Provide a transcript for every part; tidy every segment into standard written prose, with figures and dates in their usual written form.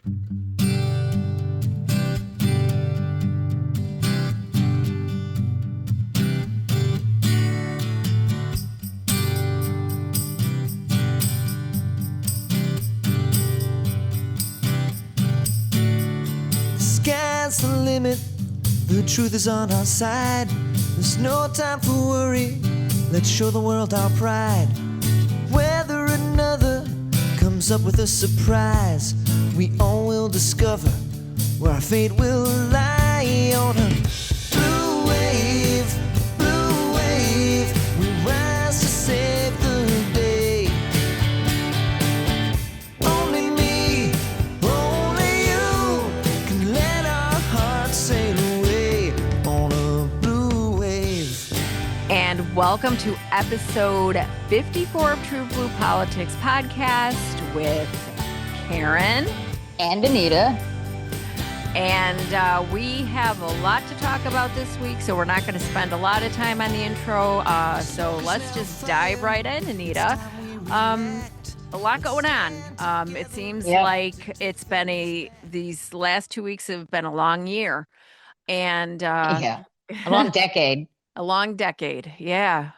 Sky's the limit, the truth is on our side. There's no time for worry, let's show the world our pride. Whether another comes up with a surprise, we all will discover where our fate will lie. On a blue wave, we rise to save the day. Only me, only you can let our hearts sail away on a blue wave. And welcome to episode 54 of TruBlu Politics Podcast with Karen and Anita. And we have a lot to talk about this week, so we're not going to spend a lot of time on the intro. So let's just dive right in, Anita. A lot going on. It seems like it's been these last 2 weeks have been a long year. And a long decade. A long decade, yeah.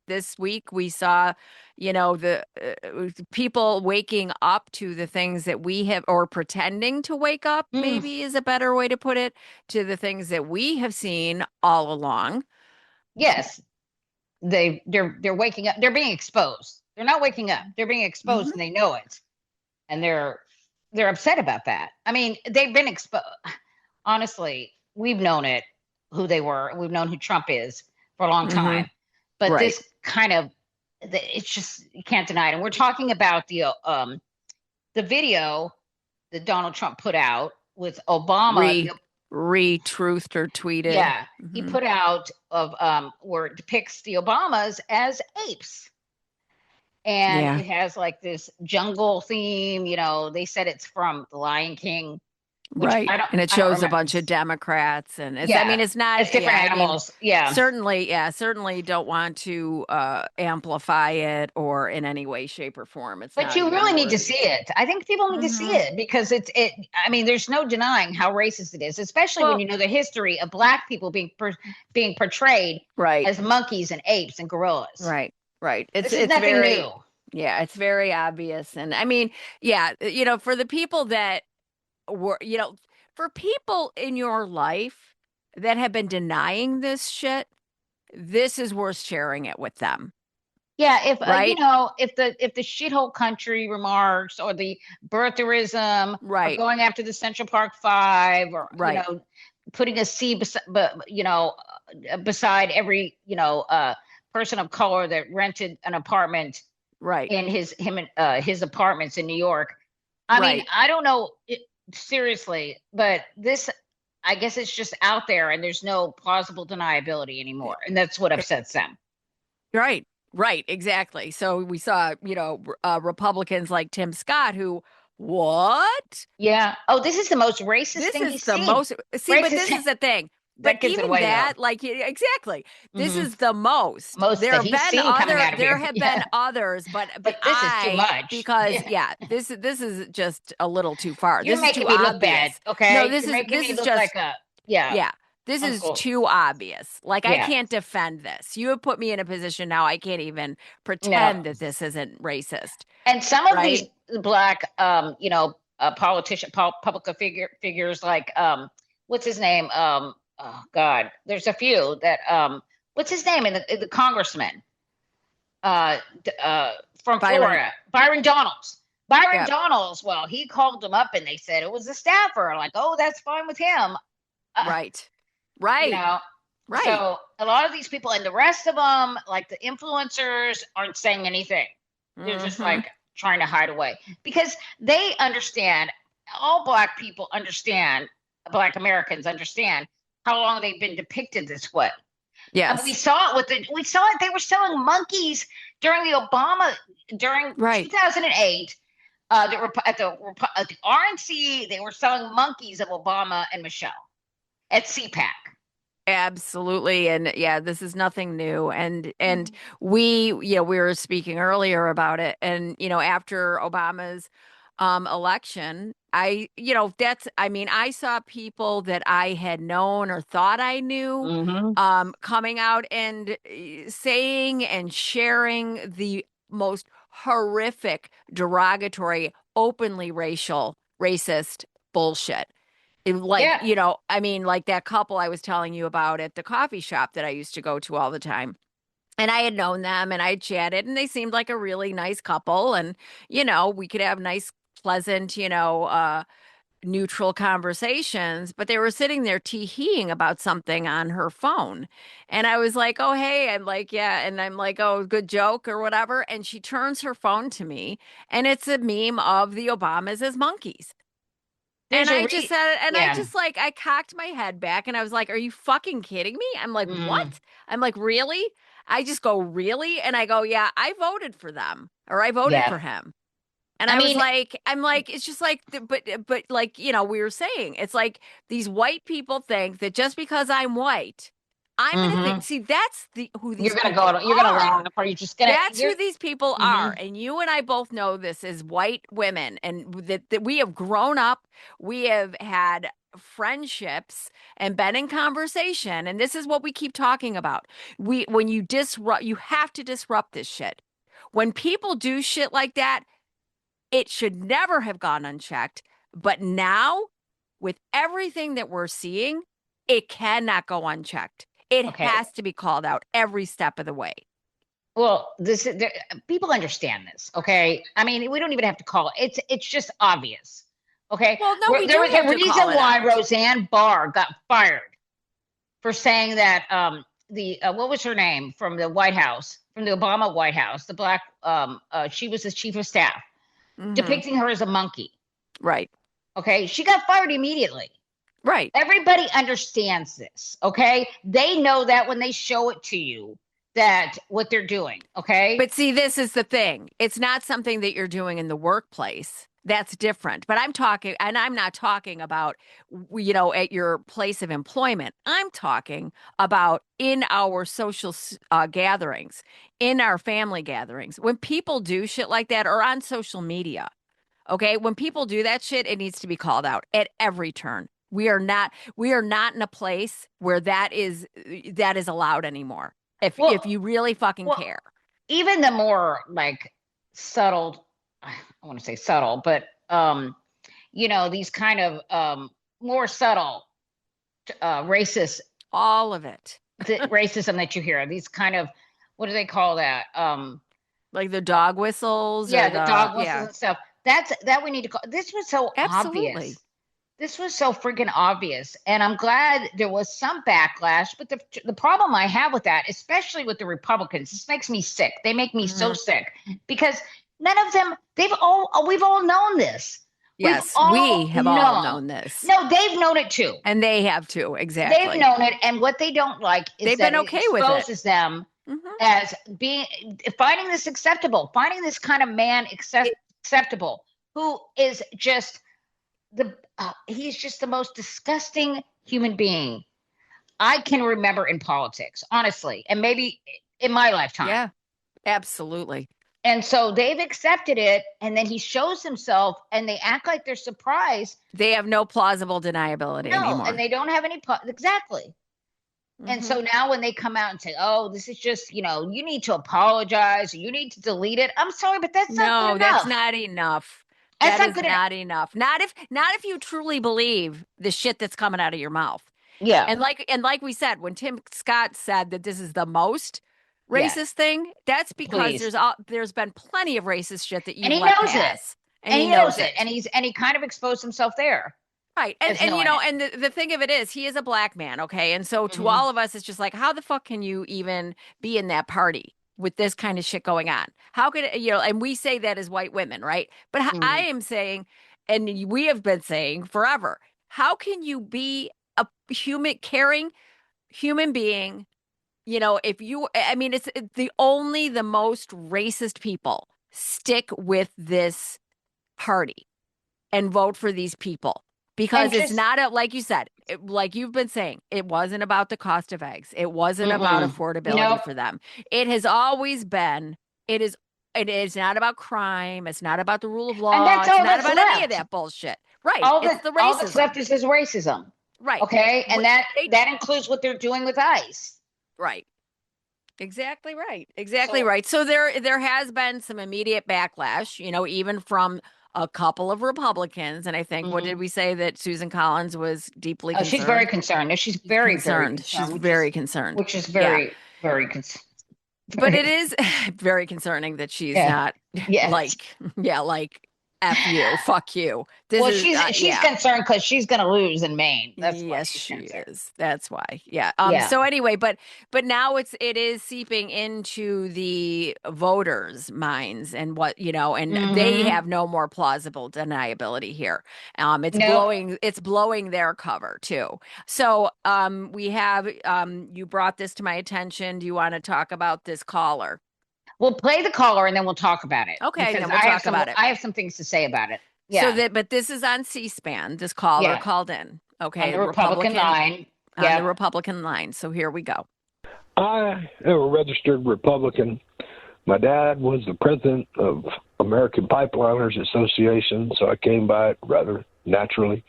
This week we saw, the people waking up to the things that we have, or pretending to wake up, maybe is a better way to put it, to the things that we have seen all along. Yes, they're waking up. They're being exposed. They're not waking up. They're being exposed, and they know it, and they're upset about that. I mean, they've been exposed. Honestly, we've known it, who they were. We've known who Trump is for a long time. But this kind of, it's just, you can't deny it. And we're talking about the video that Donald Trump put out with Obama. Re-truthed or tweeted. Yeah, he put out of where it depicts the Obamas as apes. And it has like this jungle theme. They said it's from The Lion King. Right. And it shows a bunch of Democrats, and it's not, it's different animals. Certainly don't want to amplify it or in any way, shape, or form. But you really need to see it. I think people need to see it because there's no denying how racist it is, especially when you know the history of Black people being portrayed as monkeys and apes and gorillas. Right. It's nothing new. Yeah, it's very obvious. And for the people that were, for people in your life that have been denying this shit, this is worth sharing it with them. Yeah, if the shithole country remarks or the birtherism, or going after the Central Park Five, or putting a C beside every person of color that rented an apartment in his apartments in New York. I mean, I don't know. Seriously, but this, I guess it's just out there, and there's no plausible deniability anymore, and that's what upsets them. Right, exactly. So we saw, Republicans like Tim Scott who, what? Yeah. Oh, this is the most racist thing he's seen. But this is the thing. But even that, exactly. This is the most. There have been others, but this is too much. Because this is just a little too far. You're making me look bad. Okay. No, this is just This is too obvious. I can't defend this. You have put me in a position now I can't even pretend that this isn't racist. And some of these Black, public figures like what's his name? Oh God, there's a few that what's his name in the congressman from Florida, Byron Donalds. Donalds. Well, he called them up and they said it was a staffer. Like, oh, that's fine with him. Right. So a lot of these people and the rest of them, like the influencers, aren't saying anything. They're just trying to hide away because they understand. All Black people understand. Black Americans understand how long they've been depicted this way. Yes. And we saw it they were selling monkeys during 2008. At the RNC, they were selling monkeys of Obama and Michelle at CPAC. Absolutely. And yeah, this is nothing new. And Mhm. we were speaking earlier about it. And, after Obama's election, I mean, I saw people that I had known or thought I knew Mhm. coming out and saying and sharing the most horrific, derogatory, openly racist bullshit. Like, Yeah. I mean, like that couple I was telling you about at the coffee shop that I used to go to all the time. And I had known them and I had chatted and they seemed like a really nice couple. And, we could have nice, pleasant, neutral conversations, but they were sitting there tee-heeing about something on her phone. And I was like, oh, hey, I'm like, yeah. And I'm like, oh, good joke or whatever. And she turns her phone to me and it's a meme of the Obamas as monkeys. And There's a I just re said, and I yeah. just like, I cocked my head back and I was like, are you fucking kidding me? I'm like, Mm, what? I'm like, really? I just go, really? And I go, yeah, I voted for them or I voted yeah. for him. And I I was mean, like, I'm like, it's just like, but like, we were saying, it's like these white people think that just because I'm white, I'm gonna think, mhm. see, that's who these people You're gonna allow are. it, or you're just gonna That's you're who these people are. mhm. And you and I both know this as white women, and that we have grown up, we have had friendships and been in conversation. And this is what we keep talking about. When you disrupt, you have to disrupt this shit. When people do shit like that, it should never have gone unchecked. But now, with everything that we're seeing, it cannot go unchecked. It Okay. has to be called out every step of the way. Well, this is people understand this, okay? I mean, we don't even have to call it. It's just obvious. Okay? Well, no, we There do was have a to call reason it why out. Roseanne Barr got fired for saying that the what was her name from the White House, from the Obama White House, the black she was the chief of staff, Hmm. depicting her as a monkey. Right. Okay? She got fired immediately. Right. Everybody understands this, okay? They know that when they show it to you that what they're doing, okay? But see, this is the thing. It's not something that you're doing in the workplace. That's different. But I'm talking, and I'm not talking about, at your place of employment. I'm talking about in our social gatherings, in our family gatherings. When people do shit like that or on social media, okay? When people do that shit, it needs to be called out at every turn. We are not in a place where that is allowed anymore. If Well, you really fucking well, care. even the more like subtle, I want to say subtle, but these kind of more subtle racist All of it. racism that you hear, these kind of what do they call that? Like the dog whistles or Yeah, the dog whistles yeah, and stuff. That we need to call. This was so absolutely. obvious. This was so freaking obvious, and I'm glad there was some backlash. But the problem I have with that, especially with the Republicans, this makes me sick. They make me so Hmm. sick because none of them. We've all known this. We've Yes, we all have all known. known this. No, they've known it too. And they have too, They've exactly. known it, and what they don't like is They've that been it okay with it. exposes them Hmm. as being finding this acceptable, finding this kind of man acceptable, who is just he's just the most disgusting human being I can remember in politics, honestly, and maybe in my lifetime. Yeah, absolutely. And so they've accepted it, and then he shows himself, and they act like they're surprised. They have no plausible deniability No, and anymore. they don't have any exactly. And Hmm. so now when they come out and say, "Oh, this is just, you need to apologize, you need to delete it," I'm sorry, but that's not good No, that's enough. not enough. That's That not is good enough. not enough. Not if you truly believe the shit that's coming out of your mouth. Yeah. And like we said, when Tim Scott said that this is the most racist Yes. thing, that's because Please. there's been plenty of racist shit that And you've he let knows it. pass, and And he he knows knows it. it. And he kind of exposed himself there Right. And as and knowing it. and the thing of it is he is a black man, okay? And so to Hmm. all of us it's just like how the fuck can you even be in that party with this kind of shit going on? How could and we say that as white women, right? But I Hmm. am saying and we have been saying forever, how can you be a caring human being, if I mean it's the most racist people stick with this party and vote for these people. Because And it's not like you said, like you've been saying, it wasn't about the cost of eggs. It wasn't about mm-mm. affordability Nope. for them. It has always been, it is not about crime. It's not about the rule of And law. that's It's all not that's about any of left. that bullshit. Right. It's the All that's racism. left is racism. Right. Okay. And They, that includes what they're doing with ICE. right. Exactly right. Exactly So right. So there has been some immediate backlash, even from a couple of Republicans. And I think, what did mhm. we say, that Susan Collins was deeply Oh, she's very concerned? concerned. No, she's She's very, very concerned. She's concerned, very concerned. which is Yeah. very, very concerned. But it is very concerning that she's Yeah. not Yes. like F you, fuck you. This Well, is she's concerned because she's going to lose in Maine. That's why Yes, she's she concerned. is. That's why. Yeah. Yeah. So anyway, but now it is seeping into the voters' minds, and and they Mm-hmm. have no more plausible deniability here. Nope. It's blowing their cover too. So we have you brought this to my attention. Do you want to talk about this caller? We'll play the caller and then we'll talk about it. Okay, Because then we'll talk about it. I have some things to say about it. So Yeah. but this is on C-SPAN. This caller Yeah. called in. Okay, On the Republican line. on Yeah. the Republican line. So here we go. I am a registered Republican. My dad was the president of American Pipeliners Association, so I came by it rather naturally.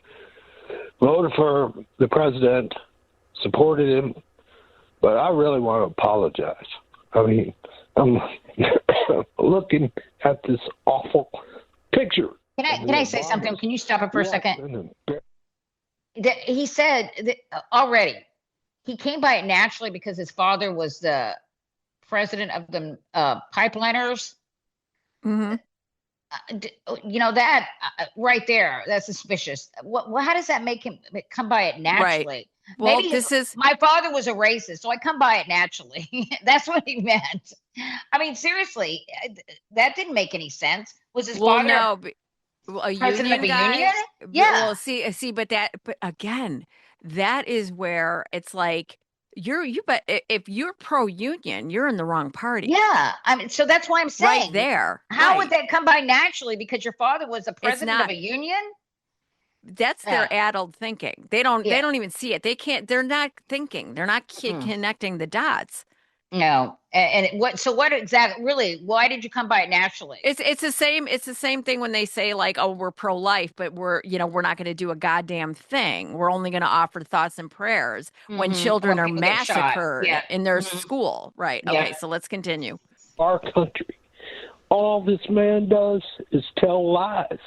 Voted for the president, supported him, but I really want to apologize. I mean, I'm looking at this awful picture. Can I say something? Can you stop it for a second? He said that already he came by it naturally because his father was the president of the pipeliners. Mm-hmm. That right there, that's suspicious. How does that make him come by it naturally? Right. Well, Maybe my father was a racist, so I come by it naturally. That's what he meant. I mean, seriously, that didn't make any sense. Was his father no, a president union of a guy? union? Yeah. Well, see, but again, that is where it's like but if you're pro-union, you're in the wrong party. Yeah. I mean, so that's why I'm saying right there. How would that come by naturally? Because your father was the president of a union? That's their adult thinking. They don't even see it. They're not thinking. They're not connecting the dots. No. And what exactly, really, why did you come by it naturally? It's the same thing when they say, like, oh, we're pro-life, but we're not going to do a goddamn thing. We're only going to offer thoughts and prayers when children are massacred in their school. Right. Yeah. Okay. So let's continue. Our country. All this man does is tell lies.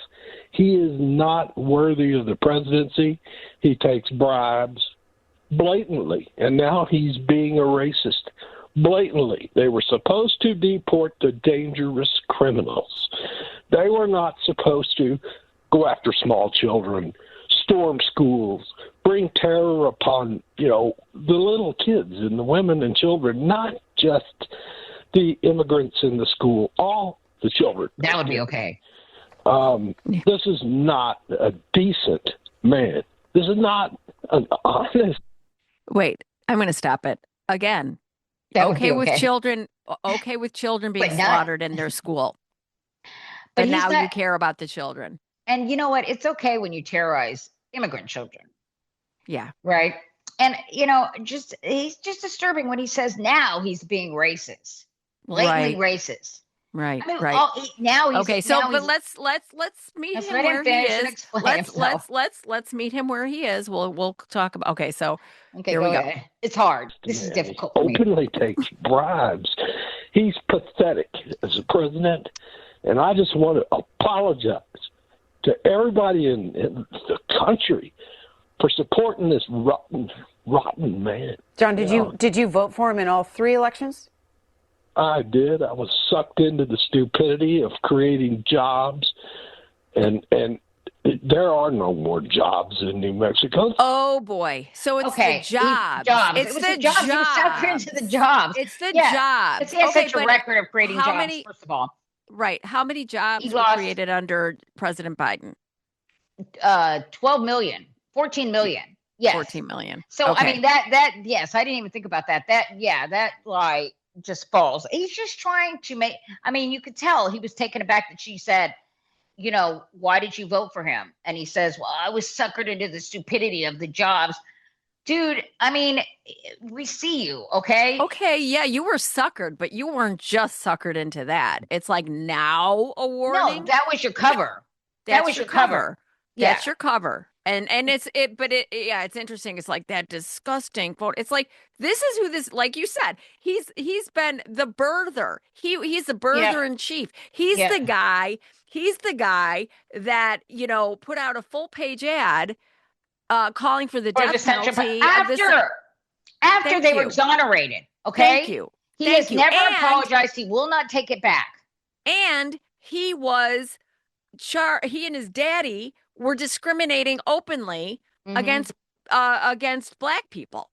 He is not worthy of the presidency. He takes bribes blatantly, and now he's being a racist blatantly. They were supposed to deport the dangerous criminals. They were not supposed to go after small children, storm schools, bring terror upon, the little kids and the women and children, not just the immigrants in the school, all the children. That would be okay. This is not a decent man. This is not an honest. Wait, I'm going to stop it again. Okay with children. Okay with children being slaughtered in their school. But now you care about the children. And you know what? It's okay when you terrorize immigrant children. Yeah. Right. And he's just disturbing when he says now he's being racist, blatantly racist. Right. I mean, right. Now he's okay. So, but let's meet him where he is. Let's meet him where he is. We'll talk about. Okay. So here we go. It's hard. This is difficult. He openly takes bribes. He's pathetic as a president, and I just want to apologize to everybody in the country for supporting this rotten man. John, did you vote for him in all three elections? I did. I was sucked into the stupidity of creating jobs, and there are no more jobs in New Mexico. Oh boy! So it's the jobs. It's the jobs. He was sucked into the jobs. It's the jobs. It's such a record of creating jobs. First of all, right? How many jobs were created under President Biden? 12 million, 14 million. Yes, 14 million. So I mean that yes, I didn't even think about that. That lie just falls. He's just trying to make. I mean, you could tell he was taken aback that she said why did you vote for him? And he says, well, I was suckered into the stupidity of the jobs. Dude, I mean, we see you, okay? Okay, yeah, you were suckered, but you weren't just suckered into that. It's like now a No, warning. that was your cover. That That's was your your cover. cover. Yeah. That's your cover. And yeah, it's interesting. It's like that disgusting photo. It's like this is who this, like you said, he's been the birther. He's the birther in chief. He's Yeah. the guy that, put out a full page ad calling for the Or death the Central penalty after Thank they were you. exonerated, okay? Thank you. He Thank has you. never And- apologized. He will not take it back. And he was he and his daddy were discriminating openly against black people.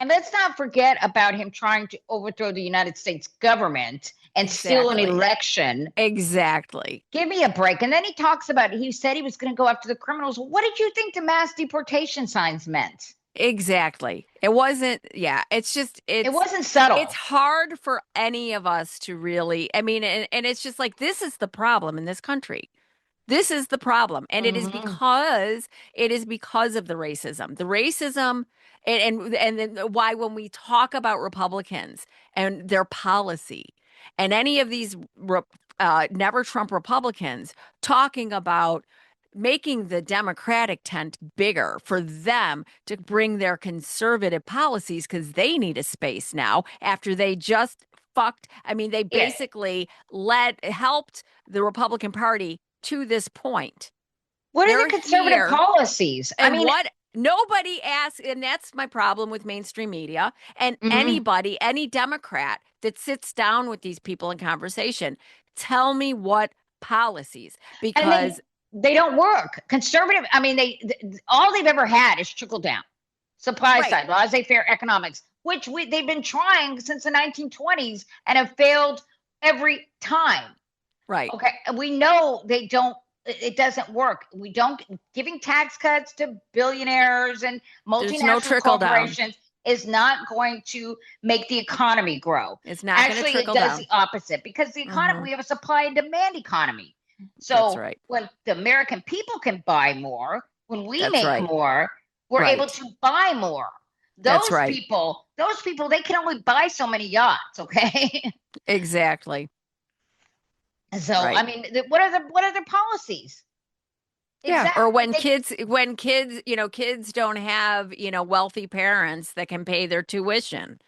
And let's not forget about him trying to overthrow the United States government and steal an election. Exactly. Give me a break. And then he talks about he said he was going to go after the criminals. What did you think the mass deportation signs meant? Exactly. It wasn't, it wasn't subtle. It's hard for any of us to really, I mean, and it's just like, this is the problem in this country. This is the problem. And it is because of the racism. The racism and then why when we talk about Republicans and their policy and any of these never Trump Republicans talking about making the Democratic tent bigger for them to bring their conservative policies because they need a space now after they just fucked. I mean, they basically helped the Republican Party to this point. What are the conservative policies? I mean, what nobody asks, and that's my problem with mainstream media and anybody, any Democrat that sits down with these people in conversation, tell me what policies, because they don't work. Conservative, I mean, all they've ever had is trickle down, supply side, laissez-faire economics, which they've been trying since the 1920s and have failed every time. Right. Okay. We know it doesn't work. Giving tax cuts to billionaires and multinational corporations is not going to make the economy grow. It's not going to trickle down. Actually, it does the opposite because the economy, we have a supply and demand economy. So when the American people can buy more, when we make more, we're able to buy more. Those people, they can only buy so many yachts. Okay. Exactly. So, I mean, what are their policies? Yeah. Exactly. Or when kids don't have, wealthy parents that can pay their tuition,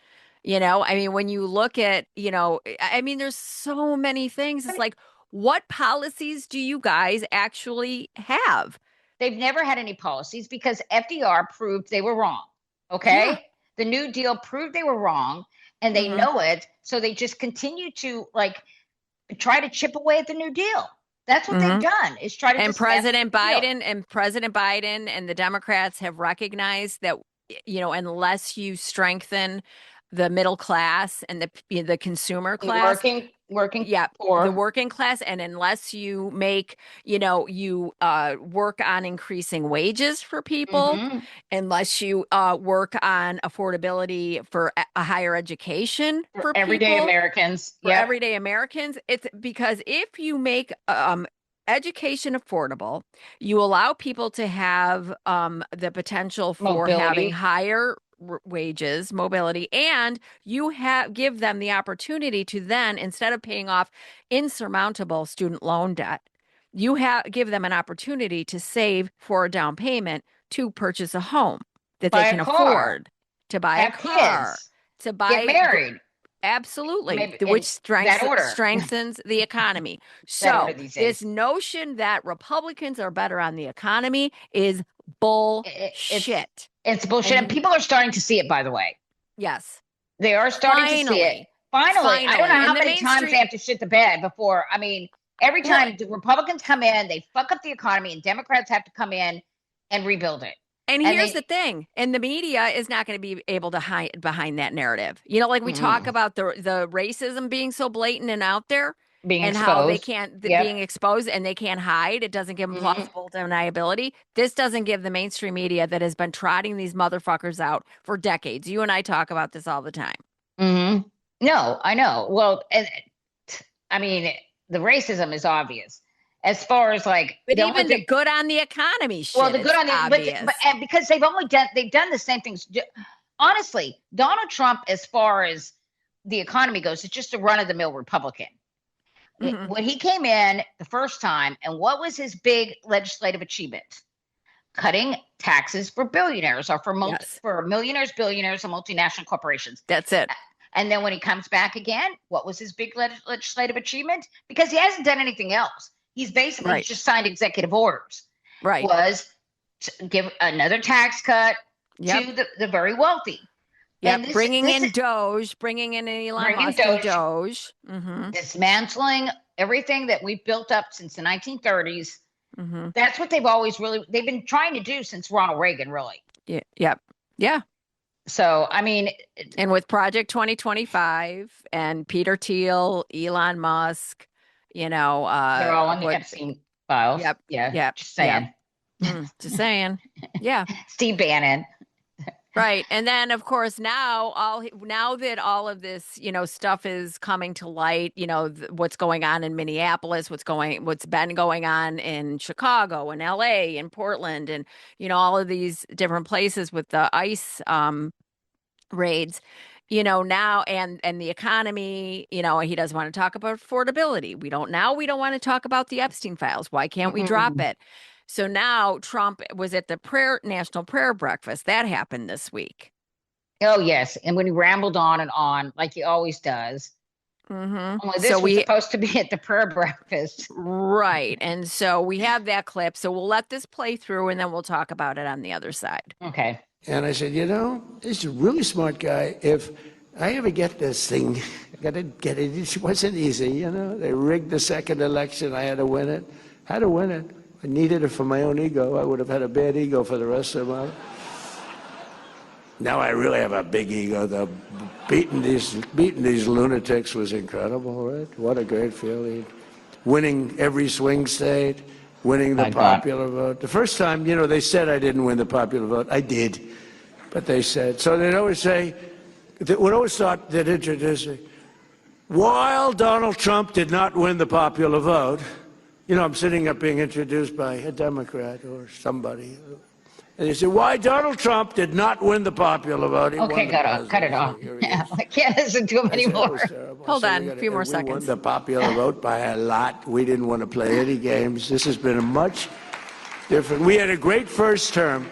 I mean, when you look at, I mean, there's so many things. It's like, what policies do you guys actually have? They've never had any policies because FDR proved they were wrong. Okay. Yeah. The New Deal proved they were wrong and they know it. So they just continue to try to chip away at the New Deal. That's what they've done is try to. And President Biden and the Democrats have recognized that, unless you strengthen the middle class and the consumer class, working poor, the working class, and unless you make, you work on increasing wages for people, unless you work on affordability for a higher education for everyday Americans, everyday Americans, it's because if you make education affordable, you allow people to have the potential for having higher wages, mobility, and you give them the opportunity to then, instead of paying off insurmountable student loan debt, you give them an opportunity to save for a down payment to purchase a home that they can afford, to buy a car, to get married. Absolutely. Which strengthens the economy. So this notion that Republicans are better on the economy is bullshit. It's bullshit. And people are starting to see it, by the way. Yes. They are starting to see it. Finally. I don't know how many times they have to shit the bed before. I mean, every time the Republicans come in, they fuck up the economy and Democrats have to come in and rebuild it. And here's the thing, and the media is not going to be able to hide behind that narrative. Like we talk about the racism being so blatant and out there, how they can't being exposed and they can't hide. It doesn't give them plausible deniability. This doesn't give the mainstream media that has been trotting these motherfuckers out for decades. You and I talk about this all the time. No, I know. Well, I mean, the racism is obvious. as far as like, But the only even the thing, good on the economy shit, well, the good it's on the, obvious. but and because they've done the same things. Honestly, Donald Trump, as far as the economy goes, is just a run of the mill Republican. Mhm. When he came in the first time, and what was his big legislative achievement? Cutting taxes for billionaires or for Yes. for millionaires, billionaires, and multinational corporations. That's it. And then when he comes back again, what was his big legislative achievement? Because he hasn't done anything else. He's basically Right. just signed executive orders. Right. Was to give another tax cut Yep. to the very wealthy. Yep. And Bringing in Doge, bringing in Elon Bringing Musk and Doge. Doge. Dismantling everything that we've built up since the 1930s. Mm-hmm. That's what they've been trying to do since Ronald Reagan, really. Yeah. Yep. Yeah. So, I mean, And with Project 2025 and Peter Thiel, Elon Musk, they're all in the what- Epstein files. Yep, Yeah. yep, Just saying. just saying. Yeah. Steve Bannon. Right. And then of course now that all of this, stuff is coming to light, what's going on in Minneapolis, what's been going on in Chicago and LA and Portland and all of these different places with the ICE raids, now and the economy, he doesn't want to talk about affordability. We don't want to talk about the Epstein files. Why can't we drop it? So now Trump was at the National Prayer Breakfast. That happened this week. Oh, yes. And when he rambled on and on, like he always does. Mm-hmm. Only this was supposed to be at the prayer breakfast. Right. And so we have that clip. So we'll let this play through and then we'll talk about it on the other side. Okay. And I said, this is a really smart guy. If I ever get this thing, I got to get it. It wasn't easy, They rigged the second election. I had to win it. I needed it for my own ego. I would have had a bad ego for the rest of my life. Now I really have a big ego. Beating these lunatics was incredible, right? What a great feeling. Winning every swing state, winning the popular vote. The first time, they said I didn't win the popular vote. I did. But they said. So they'd always say, would always thought they'd introduce me. While Donald Trump did not win the popular vote, I'm sitting up being introduced by a Democrat or somebody. And they said, why Donald Trump did not win the popular vote. Okay, cut it off. Yeah, I can't listen to him anymore. Hold on, a few more seconds. We won the popular vote by a lot. We didn't want to play any games. This has been a much different. We had a great first term.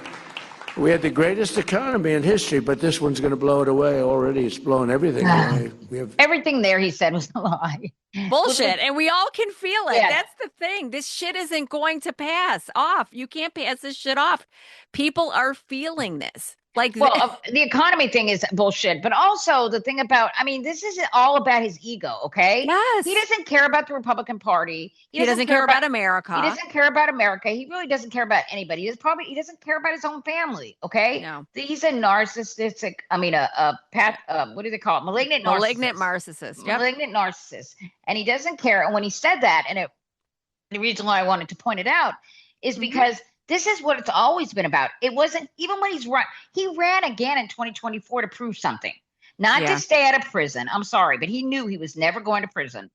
We had the greatest economy in history, but this one's going to blow it away already. It's blown everything away. Everything there he said was a lie. Bullshit. And we all can feel it. Yeah. That's the thing. This shit isn't going to pass off. You can't pass this shit off. People are feeling this. The economy thing is bullshit, but also the thing about, this is all about his ego, okay? Yes. He doesn't care about the Republican Party. He doesn't care about America. He doesn't care about America. He really doesn't care about anybody. He doesn't care about his own family, okay? No. He's a narcissistic, what do they call it? Malignant narcissist. Malignant narcissist. Yep. Malignant narcissist. And he doesn't care. And when he said that, the reason why I wanted to point it out is because this is what it's always been about. It wasn't even when he ran again in 2024 to prove something, not to stay out of prison. I'm sorry, but he knew he was never going to prison.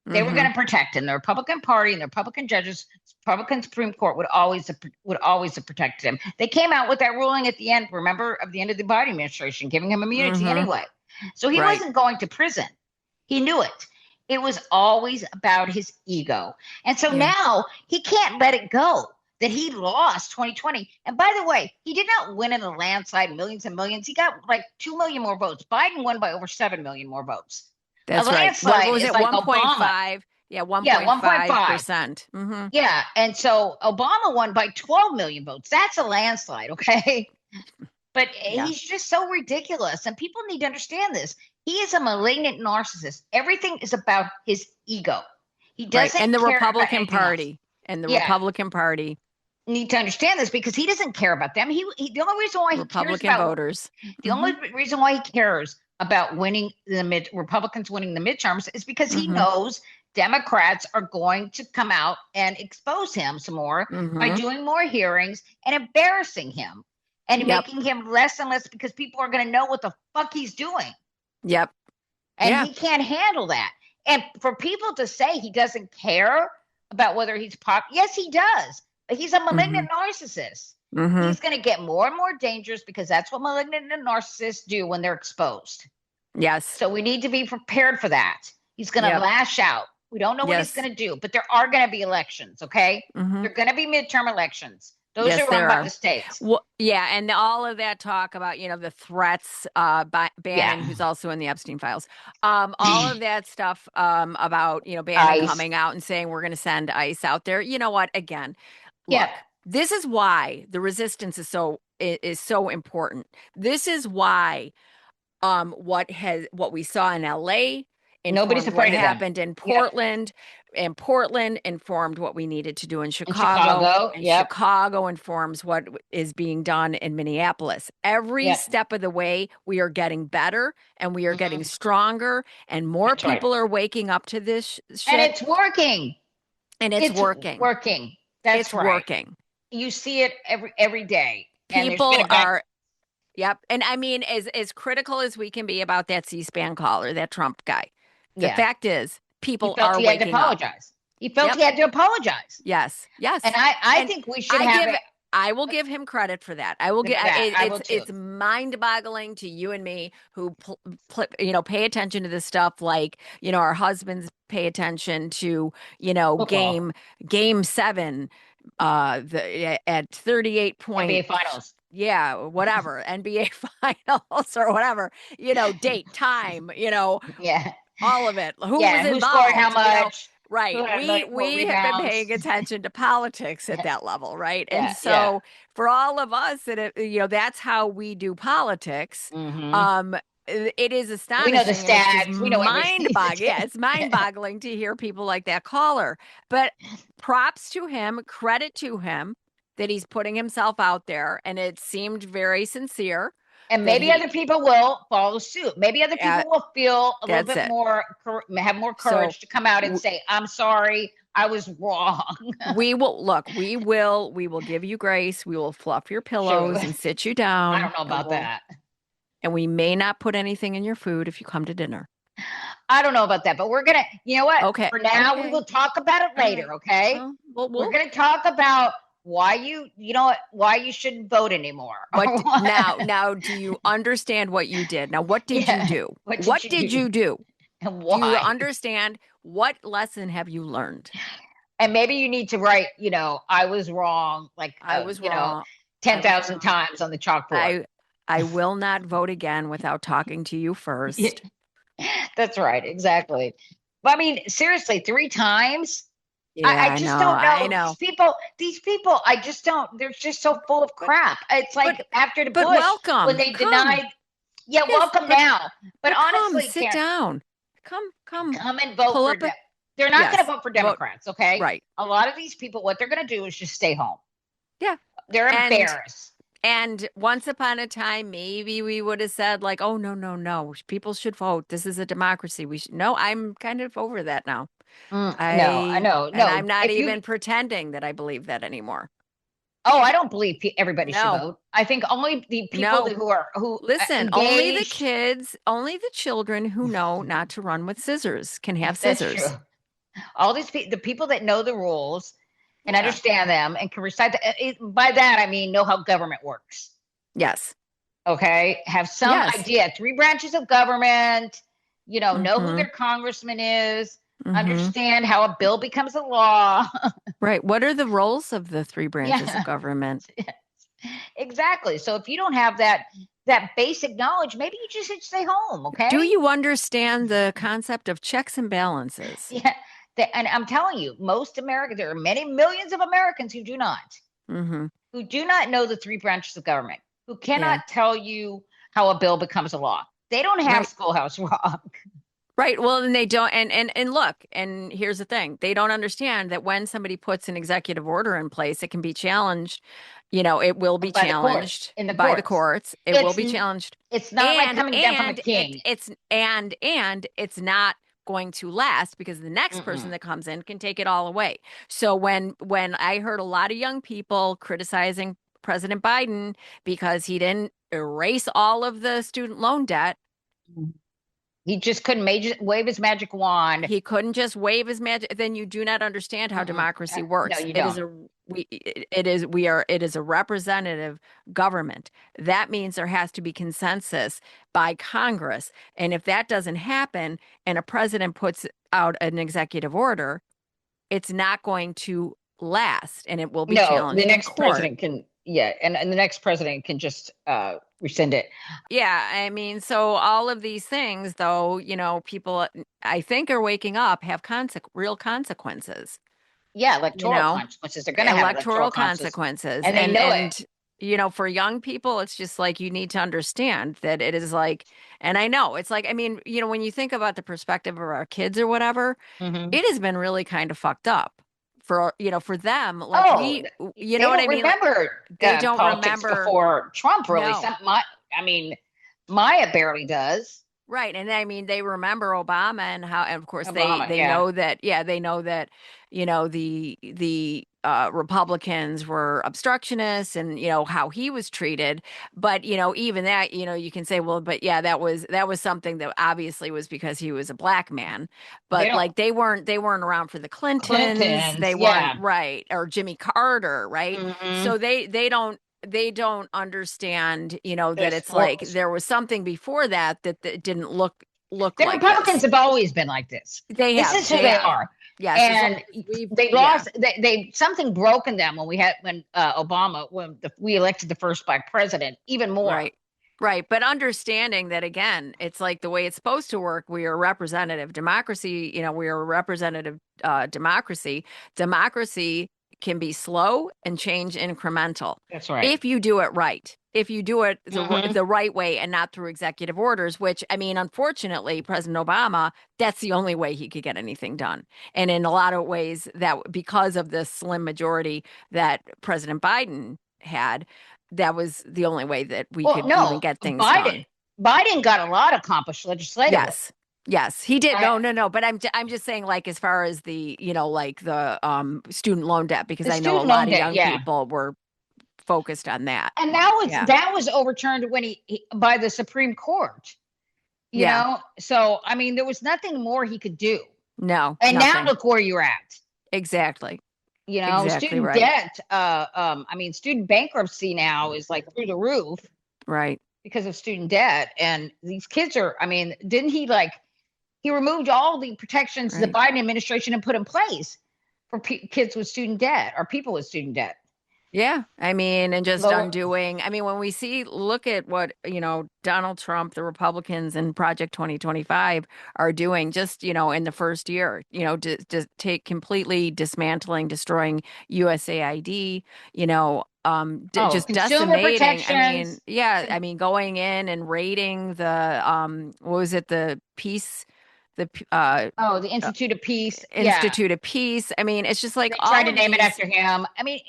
They were going to protect him. The Republican Party and the Republican judges, Republican Supreme Court would always have protected him. They came out with that ruling at the end, remember, of the end of the Biden administration, giving him immunity anyway. So he wasn't going to prison. He knew it. It was always about his ego. And so now he can't let it go that he lost 2020. And by the way, he did not win in a landslide, millions and millions. He got like 2 million more votes. Biden won by over 7 million more votes. That's right. What was it? 1.5? Yeah, 1.5%. Mm-hmm. Yeah. And so Obama won by 12 million votes. That's a landslide. Okay. But he's just so ridiculous. And people need to understand this. He is a malignant narcissist. Everything is about his ego. He doesn't and the care Republican about Party. Else. And the Republican Party need to understand this because he doesn't care about them. The only reason why he Republican cares about voters. The only reason why he cares about winning Republicans winning the midterms is because he knows Democrats are going to come out and expose him some more by doing more hearings and embarrassing him and making him less and less because people are going to know what the fuck he's doing. Yep. And he can't handle that. And for people to say he doesn't care about whether he's Yes, he does. He's a malignant narcissist. Mm-hmm. He's going to get more and more dangerous because that's what malignant narcissists do when they're exposed. Yes. So we need to be prepared for that. He's going to lash out. We don't know what he's going to do, but there are going to be elections, okay? Mm-hmm. There are going to be midterm elections. Those are run by the states. Well, yeah, and all of that talk about, the threats, Bannon, who's also in the Epstein files, all of that stuff about, Bannon coming out and saying we're going to send ICE out there. You know what? Again, look, this is why the resistance is so important. This is why what we saw in LA, nobody's afraid what of happened in Portland, and Portland informed what we needed to do in Chicago, and Chicago informs what is being done in Minneapolis. Every step of the way, we are getting better and we are getting stronger, and more people are waking up to this shit. And it's working. It's working. Working. That's working. You see it every day. People are. Yep. And I mean, as critical as we can be about that C-SPAN caller, that Trump guy, the fact is people are waking up. He felt he had to apologize. Yes. And I think we should I will give him credit for that. I will give it's mind-boggling to you and me who pay attention to this stuff, like, our husbands pay attention to, game 7 at 38 points. NBA finals. Yeah, whatever, NBA finals or whatever, date, time, all of it. Who was involved? Who scored how much? Right. We have been paying attention to politics at that level, right? And so for all of us, that's how we do politics. Mm-hmm. It is astonishing. We know the stats. We know mind-boggling. Yeah, it's mind-boggling to hear people like that caller. But props to him, credit to him that he's putting himself out there, and it seemed very sincere. And maybe other people will follow suit. Maybe other people will feel a little bit more, have more courage to come out and say, "I'm sorry, I was wrong." We will give you grace. We will fluff your pillows and sit you down. I don't know about that. And we may not put anything in your food if you come to dinner. I don't know about that, but we're gonna. You know what? Okay. For now, we will talk about it later. Okay. Well, we're gonna talk about why why you shouldn't vote anymore. Now, do you understand what you did? Now, what did you do? What did you do? And why? Do you understand what lesson have you learned? And maybe you need to write, I was wrong. Like I was wrong 10,000 times on the chalkboard. I will not vote again without talking to you first. That's right. Exactly. But I mean, seriously, 3 times. Yeah, I just don't know. I know. These people, I just don't. They're just so full of crap. It's like after the Bush, welcome, when they denied. Yeah, welcome now. But honestly, sit down. Come and vote for them. They're not going to vote for Democrats, okay? Right. A lot of these people, what they're going to do is just stay home. Yeah. They're embarrassed. And once upon a time, maybe we would have said, like, oh, no, people should vote. This is a democracy. No, I'm kind of over that now. I know. And I'm not even pretending that I believe that anymore. Oh, I don't believe everybody should vote. I think only the people who listen. engaged. Only the kids, only the children who know not to run with scissors can have scissors. That's true. All the people that know the rules and understand them and can recite by that I mean know how government works. Yes. Okay. Have some idea. 3 branches of government. Know who their congressman is. Understand how a bill becomes a law. Right. What are the roles of the 3 branches of government? Exactly. So if you don't have that basic knowledge, maybe you just should stay home. Okay. Do you understand the concept of checks and balances? Yeah. And I'm telling you, most Americans, there are many millions of Americans who do not, who do not know the 3 branches of government, who cannot tell you how a bill becomes a law. They don't have Schoolhouse Rock. Right. Well, and they don't. And look, and here's the thing. They don't understand that when somebody puts an executive order in place, it can be challenged. It will be challenged by the courts. It will be challenged. It's not like coming down from a king. It's not going to last because the next person that comes in can take it all away. So when I heard a lot of young people criticizing President Biden because he didn't erase all of the student loan debt, He just couldn't wave his magic wand. He couldn't just wave his magic. Then you do not understand how democracy works. No, you It is don't. it is a representative government. That means there has to be consensus by Congress. And if that doesn't happen and a president puts out an executive order, it's not going to last, and it will be No, challenged the in next court. president can, and the next president can just rescind it. Yeah, I mean, so all of these things, though, people, I think, are waking up, have real consequences. Yeah, electoral consequences. They're going to have electoral consequences. And they know it. For young people, it's just like you need to understand that it is like, and I know it's like, I mean, when you think about the perspective of our kids or whatever, it has been really kind of fucked up for them. Like you know what I mean? They don't remember before Trump really. No. Maya barely does. Right. And I mean, they remember Obama and how, and of course, they know that, they know that, the Republicans were obstructionists and, how he was treated. But, even that, you can say, well, but yeah, that was something that obviously was because he was a black man. But they weren't around for the Clintons. They weren't, right. Or Jimmy Carter. Right. Mm-hmm. So they don't understand, that it's like there was something before that didn't look the like Republicans have always been like this. This is who they are. Yes, and they lost. They something broke in them when we elected the first black president. Even more. Right. But understanding that, again, it's like the way it's supposed to work. We are representative democracy. We are a representative democracy. Democracy can be slow and change incremental. That's right. If you do it right. If you do it the right way and not through executive orders, which, I mean, unfortunately, President Obama, that's the only way he could get anything done. And in a lot of ways, that because of the slim majority that President Biden had, that was the only way that we could even get things done. Biden got a lot accomplished legislatively. Yes, he did. No. But I'm just saying, like, as far as the, like the student loan debt, because I know a lot of young people were focused on that. And that was overturned when by the Supreme Court. You know? So, I mean, there was nothing more he could do. No. And now look where you're at. Exactly. Student debt, student bankruptcy now is like through the roof. Right. Because of student debt. And these kids didn't he he removed all the protections the Biden administration had put in place for kids with student debt or people with student debt. Yeah. I mean, and just undoing. I mean, when we look at what, Donald Trump, the Republicans and Project 2025 are doing just, in the first year, to take completely dismantling, destroying USAID, just decimating. I mean, going in and raiding the, what was it? The peace. The Institute of Peace. Institute of Peace. I mean, it's just like they tried to name it after him. I mean,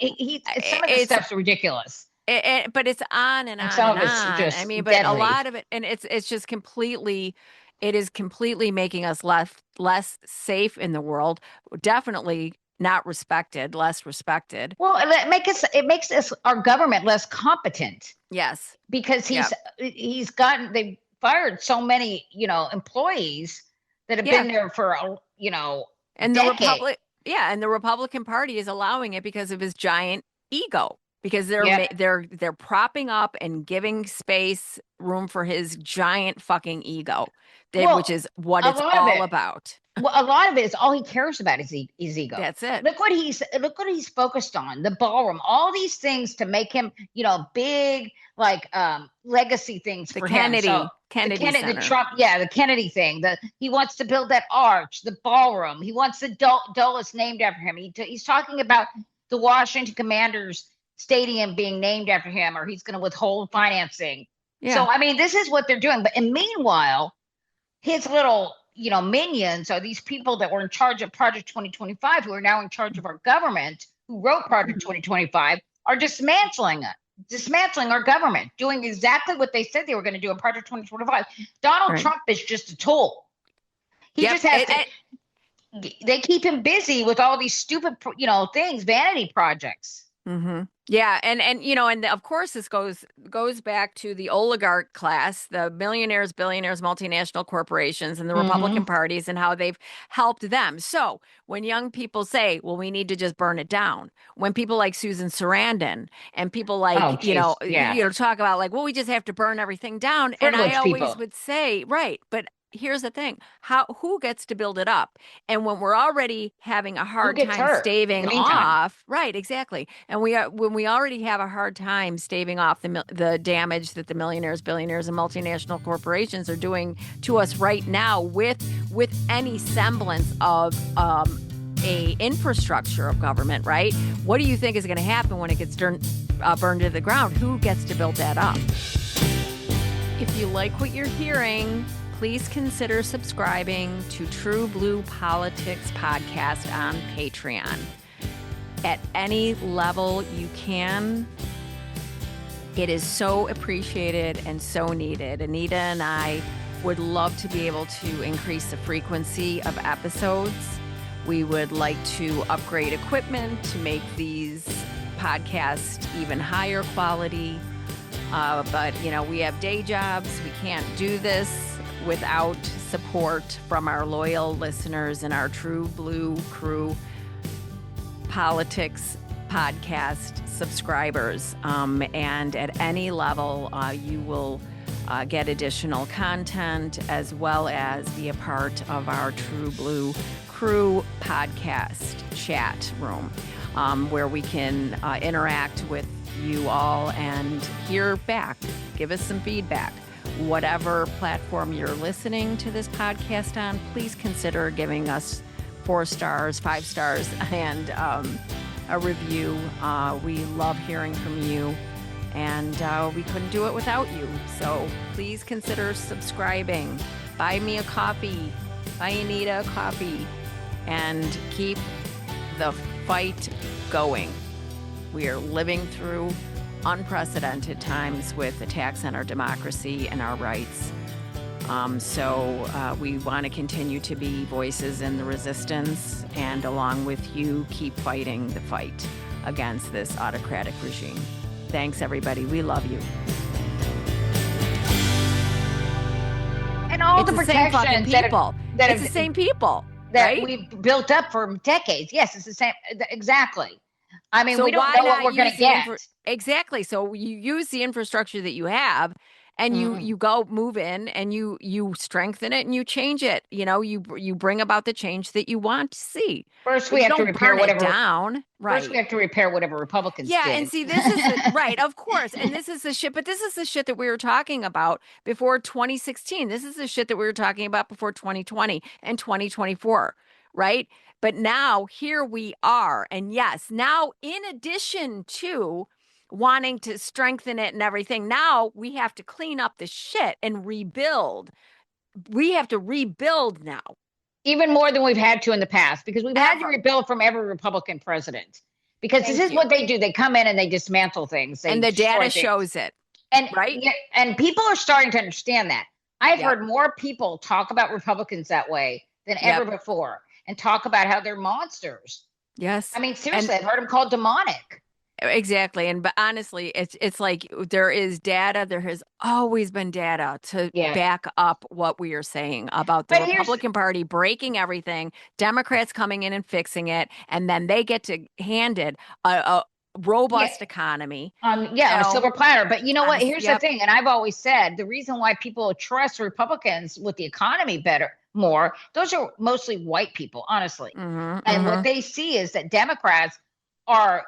some of the stuff's ridiculous. But it's on and on some and of on. Just I mean, but deadly. a lot of it, and it's just completely. It is completely making us less safe in the world. Definitely not respected, less respected. Well, it makes our government less competent. Yes, because they've fired so many employees that have been there for and decade. The Republican Party is allowing it because of his giant ego, because they're propping up and giving room for his giant fucking ego, which is what it's all about. Well, a lot of it is all he cares about is his ego. That's it. Look what he's focused on. The ballroom, all these things to make him, big legacy things for Kennedy, him. Center. The Trump, the Kennedy thing. He wants to build that arch, the ballroom. He wants the Dulles named after him. He's talking about the Washington Commanders Stadium being named after him, or he's going to withhold financing. Yeah. So I mean, this is what they're doing. But meanwhile, his little minions are these people that were in charge of Project 2025, who are now in charge of our government, who wrote Project 2025, are dismantling our government, doing exactly what they said they were going to do in Project 2025. Donald Trump is just a tool. He just has they keep him busy with all these stupid, things, vanity projects. Yeah, and and of course this goes back to the oligarch class, the millionaires, billionaires, multinational corporations, and the Republican Hmm. parties, and how they've helped them. So when young people say, "Well, we need to just burn it down," when people like Susan Sarandon and people Oh, like geez. Yeah. talk about like, "Well, we just have to burn everything down," and I Privileged always people. would say, right, but here's the thing: who gets to build it up? And when we're already having a Who hard gets time hurt in staving the meantime? off, right, exactly. And when we already have a hard time staving off the damage that the millionaires, billionaires, and multinational corporations are doing to us right now with any semblance of a infrastructure of government, right? What do you think is going to happen when it gets burned to the ground? Who gets to build that up? If you like what you're hearing, please consider subscribing to TruBlu Politics Podcast on Patreon. At any level you can, it is so appreciated and so needed. Anita and I would love to be able to increase the frequency of episodes. We would like to upgrade equipment to make these podcasts even higher quality. But, we have day jobs. We can't do this without support from our loyal listeners and our TruBlu crew Politics Podcast subscribers. And at any level, you will get additional content as well as be a part of our TruBlu crew podcast chat room, where we can interact with you all and hear back. Give us some feedback. Whatever platform you're listening to this podcast on, please consider giving us 4 stars, 5 stars, and a review. We love hearing from you, and we couldn't do it without you. So please consider subscribing. Buy me a coffee. Buy Anita a coffee. And keep the fight going. We are living through unprecedented times with attacks on our democracy and our rights. So we want to continue to be voices in the resistance, and along with you, keep fighting the fight against this autocratic regime. Thanks, everybody. We love you. And all It's the the same fucking protections that people. that It's the same people, that right? we've built up for decades. Yes, it's the same. Exactly. I mean, So we don't why know what not we're going use to the get. exactly? So you use the infrastructure that you have, and Mhm. you go move in, and you strengthen it, and you change it. You bring about the change that you want to see, First, but we you have to don't repair burn it whatever. down, First, we right? have to repair whatever Republicans Yeah, and did. see, this is the right, of course, and this is the shit. But this is the shit that we were talking about before 2016. This is the shit that we were talking about before 2020 and 2024, right? But now here we are, and yes, now in addition to wanting to strengthen it and everything, now we have to clean up the shit and rebuild. We have to rebuild now, Even more than we've had to in the past, because we've had to ever. rebuild from every Republican president. Because this Thank is you. what they do. They come in and they dismantle things. They And the destroy data things. shows it, And right? yeah, and people are starting to understand that. I've Yep. heard more people talk about Republicans that way than Yep. ever before, and talk about how they're monsters. Yes. I mean, And seriously, I've heard them called demonic. exactly. But honestly, it's like there is data. There has always been data to Yeah. back up what we are saying about the But here's Republican Party breaking everything, Democrats coming in and fixing it, and then they get to handed a robust economy. on a know, silver platter. But you know what? Here's the yep. thing, and I've always said the reason why people trust Republicans with the economy more, those are mostly white people, honestly. And what they see is that Democrats are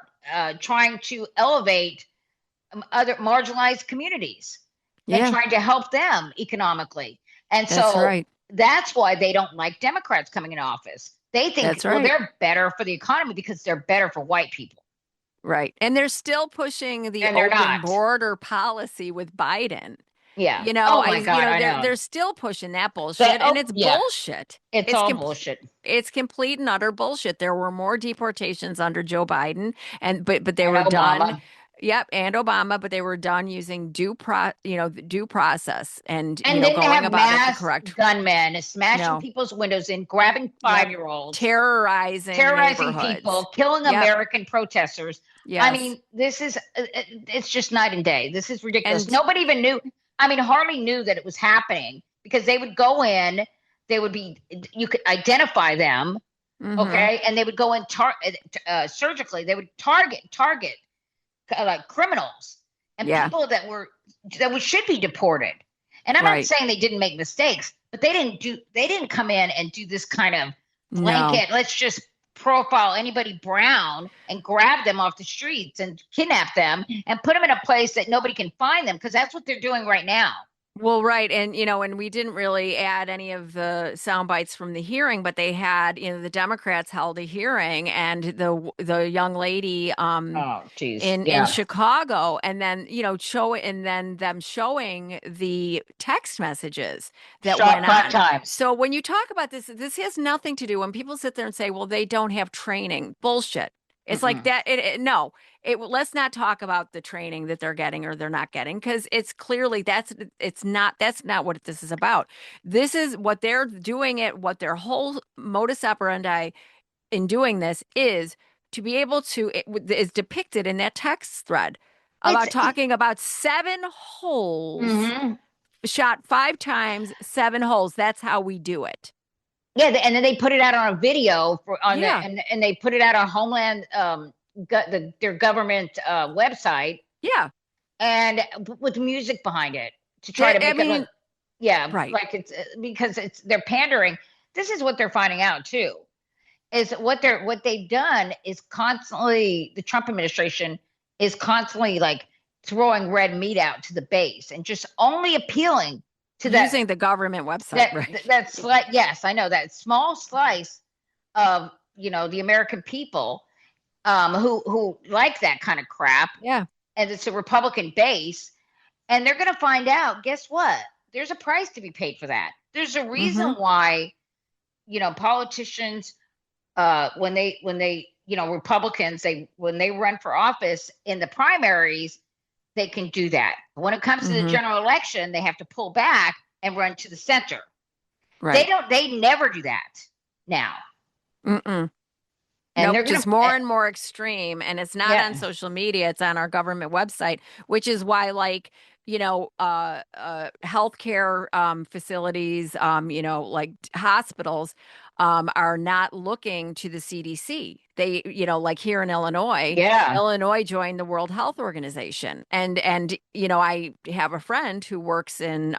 trying to elevate other marginalized communities and trying to help them economically. And That's so right. that's why they don't like Democrats coming in office. They think, That's well, right. they're better for the economy because they're better for white people. Right. And they're still pushing the And they're open not. border policy with Biden. Yeah. You know, Oh my God, I know. they're still pushing that bullshit, and it's bullshit. It's all bullshit. It's complete and utter bullshit. There were more deportations under Joe Biden, but they And were done. Obama. Yep, and Obama, but they were done using due process and, And going then they have about it the mass correct. gunmen smashing No. people's windows in, grabbing Yep. 5-year-olds, Terrorizing terrorizing neighborhoods. people, killing Yep. American protesters. I Yes. mean, this is it's just night and day. This is ridiculous. And Nobody even knew. I mean, hardly knew that it was happening because they would go in. They would be. You could identify them, mhm. okay, and they would go in surgically. They would target like criminals and Yeah. people that should be deported. And I'm not Right. saying they didn't make mistakes, but they didn't come in and do this kind of No. blanket, let's just profile anybody brown and grab them off the streets and kidnap them and put them in a place that nobody can find them, because that's what they're doing right now. Well, right. And, and we didn't really add any of the sound bites from the hearing, but they had, the Democrats held a hearing, and the young lady Oh, geez. in Chicago, and then, them showing the text messages that Shot went 5 on. times. So when you talk about this has nothing to do, when people sit there and say, well, they don't have training, bullshit. It's like that. No, let's not talk about the training that they're getting or they're not getting, because it's clearly that's not what this is about. This is what they're doing what their whole modus operandi in doing this is to be able to, is depicted in that text thread about talking about 7 holes, shot 5 times, 7 holes. That's how we do it. Yeah, and then they put it out on a video and they put it out on Homeland, their government website. Yeah, and with music behind it to try to make it look, right. Like it's because they're pandering. This is what they're finding out too, is what they've done is constantly, the Trump administration is constantly like throwing red meat out to the base and just only appealing to using the government website, right? Yes, I know, that small slice of the American people who like that kind of crap. Yeah. And it's a Republican base, and they're going to find out, guess what? There's a price to be paid for that. There's a reason why, politicians, when they Republicans, when they run for office in the primaries, they can do that. When it comes to the general election, they have to pull back and run to the center. Right. They never do that now. And they're just more and more extreme. And it's not on social media. It's on our government website, which is why, like, healthcare facilities, like hospitals, are not looking to the CDC. They, like here in Illinois, Illinois joined the World Health Organization. And I have a friend who works in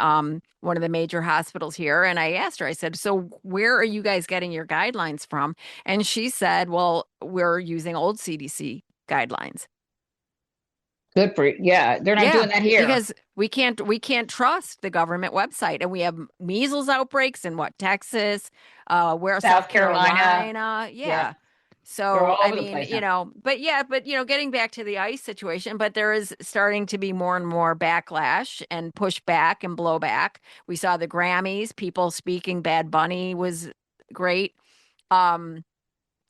one of the major hospitals here. And I asked her, I said, so where are you guys getting your guidelines from? And she said, well, we're using old CDC guidelines. Good for you. Yeah, they're not doing that here because we can't trust the government website, and we have measles outbreaks in Texas, South Carolina. Yeah. So I mean, but getting back to the ICE situation, but there is starting to be more and more backlash and pushback and blowback. We saw the Grammys, people speaking Bad Bunny was great.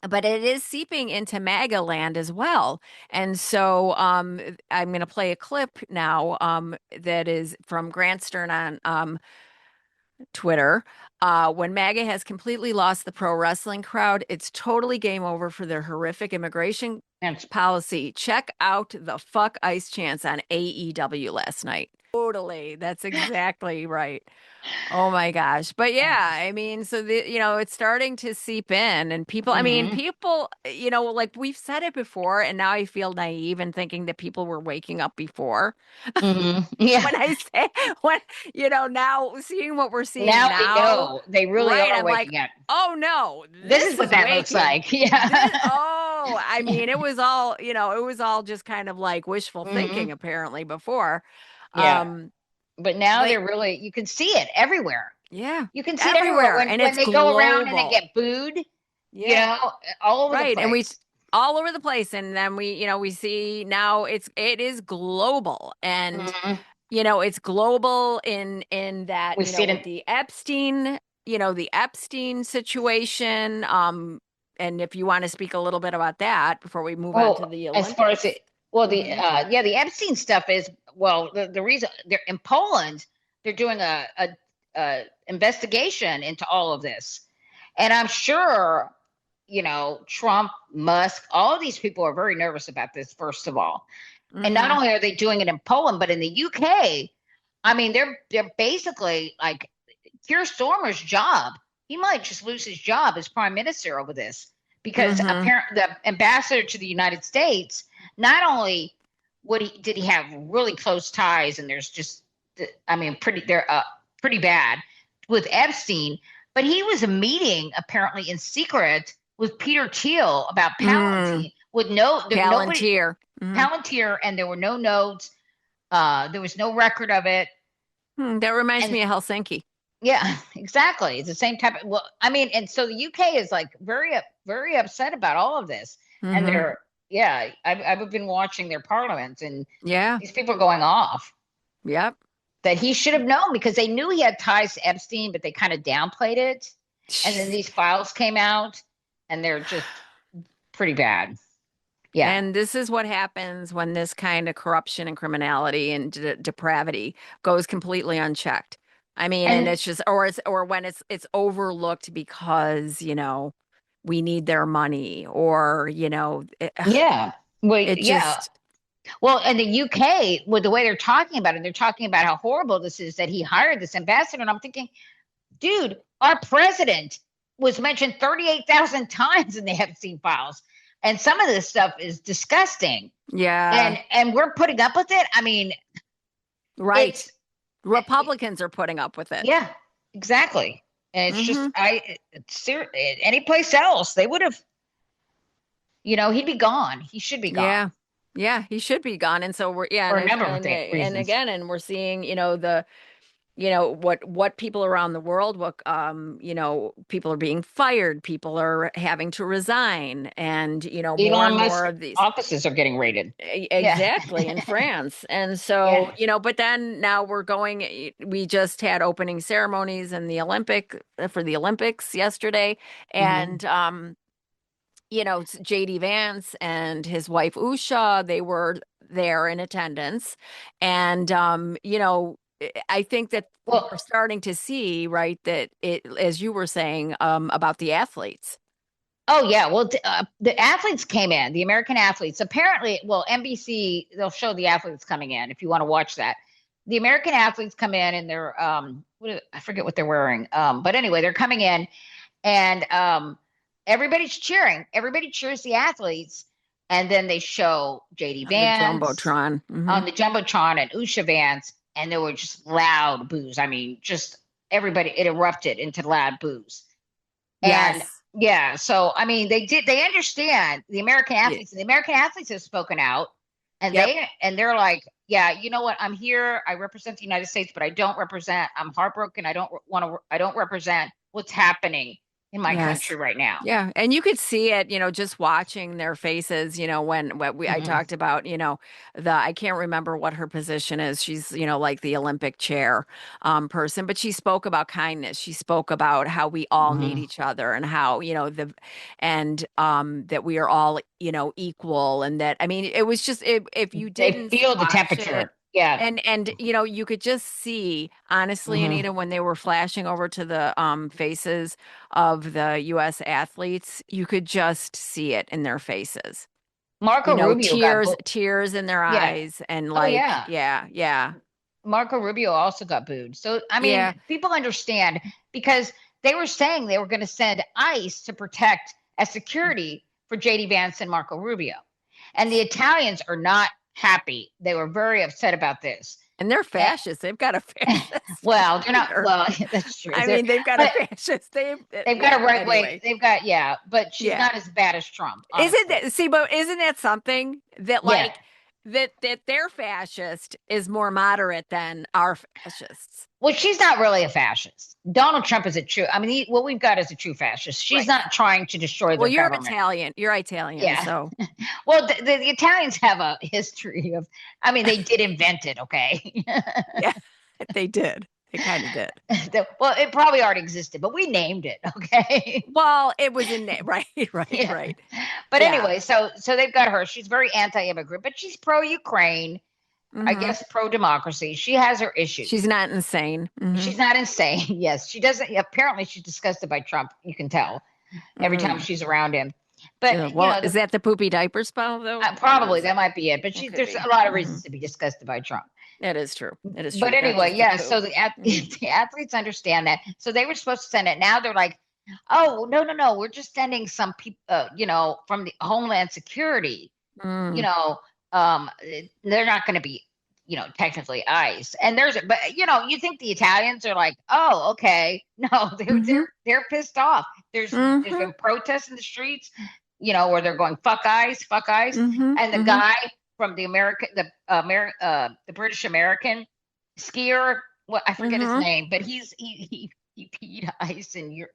But it is seeping into MAGA land as well. And so I'm going to play a clip now that is from Grant Stern on Twitter. When MAGA has completely lost the pro wrestling crowd, it's totally game over for their horrific immigration policy. Check out the fuck ICE chants on AEW last night. Totally. That's exactly right. Oh my gosh. But yeah, I mean, so it's starting to seep in, and people, I mean, people, like we've said it before, and now I feel naive in thinking that people were waking up before. Yeah. When I say, now seeing what we're seeing now, they know, they really are waking up. Oh no, this is what that looks like. Yeah. I mean, it was all just kind of like wishful thinking apparently before. Yeah. But now they're really, you can see it everywhere. Yeah. You can see it everywhere. When they go around and they get booed, all over the place. And all over the place. And then we see now it is global. And, it's global in that, with the Epstein, the Epstein situation. And if you want to speak a little bit about that before we move on to the Olympics. As far as Well, Mhm. the Epstein stuff is, well, the reason they're in Poland, they're doing a investigation into all of this, and I'm sure, Trump, Musk, all of these people are very nervous about this. First of all, and not Mhm. only are they doing it in Poland, but in the UK, I mean, they're basically like Keir Starmer's job. He might just lose his job as prime minister over this because Mhm. apparently the ambassador to the United States, not only did he have really close ties, and there's just, I mean, they're pretty bad with Epstein, but he was a meeting apparently in secret with Peter Thiel about Mm. Palantir with nobody Palantir. Mhm. Palantir, and there were no notes. There was no record of it, That reminds and me of Helsinki. yeah, exactly. It's the same type of, well, I mean, and so the UK is like very upset about all of this. And Mhm. I've been watching their parliaments, and Yeah. these people are going off Yep. that he should have known because they knew he had ties to Epstein, but they kind of downplayed it. And then these files came out, and they're just pretty bad. Yeah. And this is what happens when this kind of corruption and criminality and depravity goes completely unchecked. I mean, and And it's just, or when it's overlooked because, we need their money, or, yeah, well, it yeah. just, Well, in the UK, with the way they're talking about it, they're talking about how horrible this is that he hired this ambassador. And I'm thinking, dude, our president was mentioned 38,000 times in the Epstein files. And some of this stuff is disgusting. yeah, And we're putting up with it. I mean, right. it's Republicans are putting up with it. yeah, exactly. And it's just Hmm. any place else, they would have, he'd be gone. He should be gone Yeah. Yeah, he should be gone. And so we're, yeah, for and a it's, number of and reasons. again, and we're seeing, what people around the world, what people are being fired, people are having to resign, and more Elon and more Musk of these. offices are getting raided. Yeah. Exactly, in France. And so, Yeah. but then now we just had opening ceremonies in the for the Olympics yesterday. Hmm. And JD Vance and his wife Usha, they were there in attendance. And I think that we're Well, starting to see, right, that as you were saying, about the athletes. oh yeah. Well, the athletes came in. The American athletes. Apparently, well, NBC, they'll show the athletes coming in if you want to watch that. The American athletes come in, and they're I forget what they're wearing. But anyway, they're coming in, and everybody's cheering. Everybody cheers the athletes, and then they show JD On the Vance Jumbotron. on the jumbotron and Usha Vance, and there were just loud boos. I mean, just everybody, it erupted into loud boos. And Yes. yeah, so I mean, they understand the American Yeah. athletes, and the American athletes have spoken out, and Yep. they're like, yeah, you know what? I'm here. I represent the United States, but I don't represent. I'm heartbroken. I don't represent what's happening in my Yes. country right now. Yeah, and you could see it, just watching their faces, when I Hmm. talked about, I can't remember what her position is. She's, like the Olympic chair person, but she spoke about kindness. She spoke about how we all need Hmm. each other, and how, and that we are all, equal, and that, I mean, it was just, if you They didn't feel the watch it. temperature. Yeah. And you could just see, honestly, Hmm. Anita, when they were flashing over to the faces of the US athletes, you could just see it in their faces. Marco Rubio got Tears in their yeah. eyes, and Oh like, yeah. yeah, yeah. Marco Rubio also got booed. So, I mean, Yeah. people understand because they were saying they were going to send ICE to protect as security for JD Vance and Marco Rubio. And the Italians are not happy. They were very upset about this. And they're And, fascists. They've got a fascist well, they're not, leader. well, that's true. I mean, they've got a But fascist. they've got Yeah, a right wing. anyway. They've got, yeah, but she's Yeah. not as bad as Trump, Isn't honestly. that, see, but isn't that something that, Yeah. like, that their fascist is more moderate than our fascists? Well, she's not really a fascist. Donald Trump is I mean, what we've got is a true fascist. She's Right. not trying to destroy Well, their government. You're Italian, Yeah. so Well, the Italians have a history of, I mean, they did invent it, okay? yeah, they did. It kind of did. Well, it probably already existed, but we named it. Okay. Well, it was in there. Right. Yeah. Right. But Yeah. anyway, so they've got her. She's very anti-immigrant, but she's pro-Ukraine. I Mhm. guess pro-democracy. She has her issues. She's not insane. Mhm. She's not insane. Yes, she doesn't. Apparently, she's disgusted by Trump. You can tell every time she's around him. But Yeah, you well, know, is that the poopy diaper spell though? probably that might be it. But That could there's be. a lot of reasons to be disgusted by Trump. It is true. It is true. But Not anyway, just the yeah. poop. So the athletes understand that. So they were supposed to send it. Now they're like, oh no, we're just sending some people, from the Homeland Security. Mm. You know, they're not going to be, technically ICE. And but you think the Italians are like, oh, okay, no, they're pissed off. There's been protests in the streets, where they're going fuck ICE, and the guy from the British American skier, I forget his name, but he peed ice into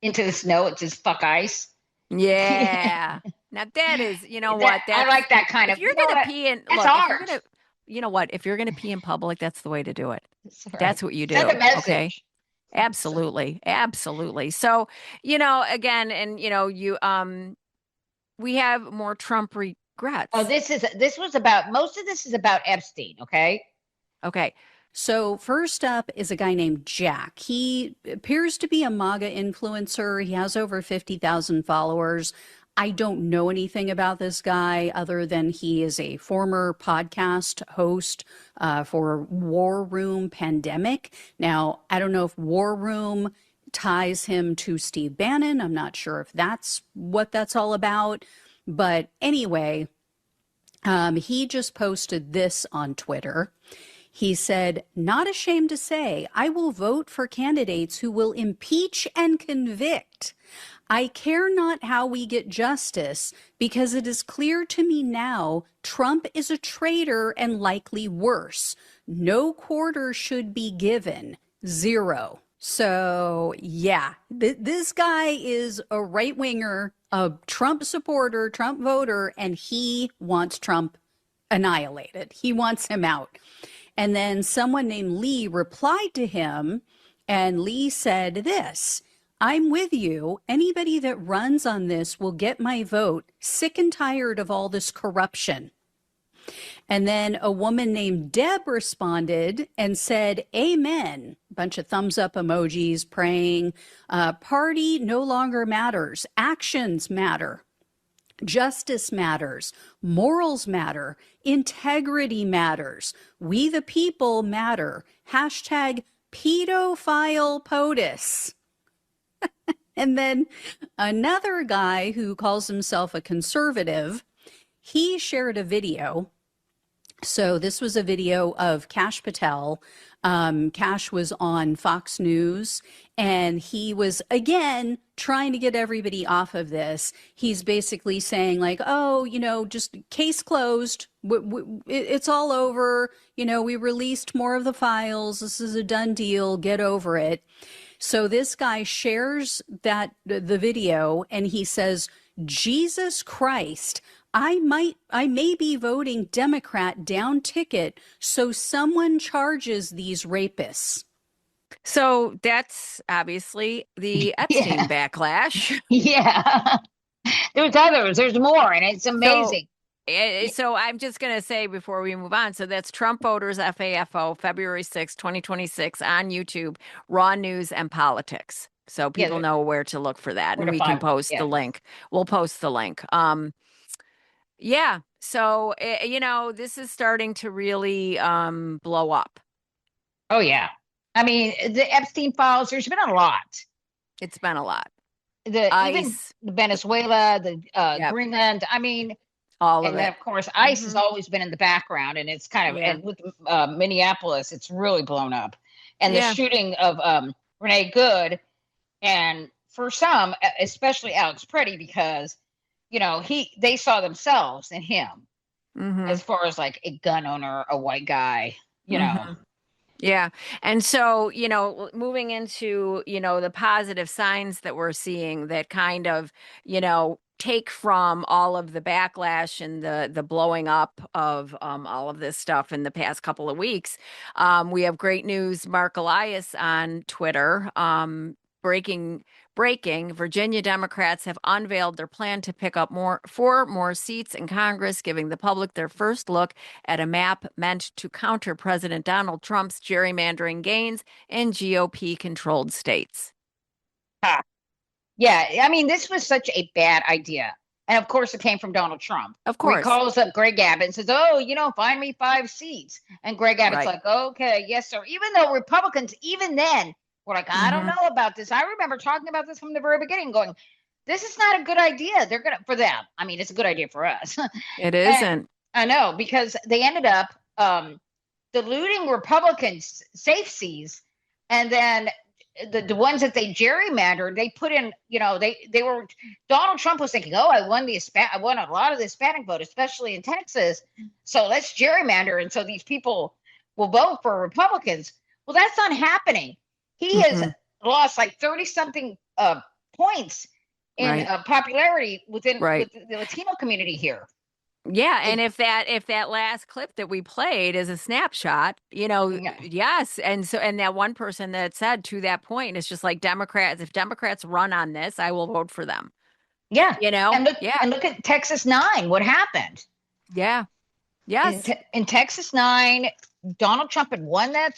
the snow. It says fuck ICE. Yeah. Now that is, I like that kind if of. you're gonna pee in, that's look, art. if you're gonna, you know what? If you're gonna pee in public, that's the way to do it. Right. That's what you do. Send a message. Okay. Absolutely. Absolutely. So, again, and we have more Trump regrets. Oh, most of this is about Epstein, okay? Okay. So first up is a guy named Jack. He appears to be a MAGA influencer. He has over 50,000 followers. I don't know anything about this guy other than he is a former podcast host for War Room Pandemic. Now, I don't know if War Room ties him to Steve Bannon. I'm not sure if that's what that's all about. But anyway, he just posted this on Twitter. He said, "Not ashamed to say, I will vote for candidates who will impeach and convict. I care not how we get justice, because it is clear to me now Trump is a traitor and likely worse. No quarter should be given. 0. So, yeah, this guy is a right-winger, a Trump supporter, Trump voter, and he wants Trump annihilated. He wants him out. And then someone named Lee replied to him, and Lee said this: I'm with you. Anybody that runs on this will get my vote. Sick and tired of all this corruption. And then a woman named Deb responded and said, amen. Bunch of thumbs up emojis praying. Party no longer matters. Actions matter. Justice matters. Morals matter. Integrity matters. We the people matter. Hashtag pedophile POTUS. And then another guy who calls himself a conservative, he shared a video. So this was a video of Kash Patel. Kash was on Fox News, and he was, again, trying to get everybody off of this. He's basically saying, like, oh, just case closed. It's all over. We released more of the files. This is a done deal. Get over it. So this guy shares the video, and he says, Jesus Christ, I may be voting Democrat down ticket so someone charges these rapists. So that's obviously the Epstein backlash. Yeah. There's others. There's more, and it's amazing. So I'm just going to say before we move on, so that's Trump Voters FAFO, February 6, 2026 on YouTube, Raw News and Politics. So people know where to look for that, and we can post the link. We'll post the link. Yeah. So, this is starting to really blow up. Oh, yeah. I mean, the Epstein files, there's been a lot. It's been a lot. Even Venezuela, Greenland. I mean, all of and it. then, of course, ICE has always been in the background, and it's kind of, and with Minneapolis, it's really blown up. And the shooting of Renee Good, and for some, especially Alex Preddy, because they saw themselves in him as far as like a gun owner, a white guy, Yeah. And so, moving into, the positive signs that we're seeing that kind of, take from all of the backlash and the blowing up of all of this stuff in the past couple of weeks. We have great news. Mark Elias on Twitter, breaking, Virginia Democrats have unveiled their plan to pick up four more seats in Congress, giving the public their first look at a map meant to counter President Donald Trump's gerrymandering gains in GOP-controlled states. Yeah, I mean, this was such a bad idea. And of course, it came from Donald Trump. Of course. He calls up Greg Abbott and says, oh, find me 5 seats. And Greg Abbott's Right. like, okay, yes, sir. Even though Republicans, even then, were like, I don't know about this. I remember talking about this from the very beginning, going, this is not a good idea. They're going to, for them. I mean, it's a good idea for us. It isn't. I know, because they ended up diluting Republicans' safe seats, and then the ones that they gerrymandered, they put in, they were, Donald Trump was thinking, oh, I won a lot of the Hispanic vote, especially in Texas. So let's gerrymander. And so these people will vote for Republicans. Well, that's not happening. He has lost like 30 something points in popularity within with the Latino community here. Yeah, and if that last clip that we played is a snapshot, yes, and that one person that said to that point, it's just like if Democrats run on this, I will vote for them. Yeah, and look at Texas 9. What happened? Yeah, yes, in Texas 9, Donald Trump had won that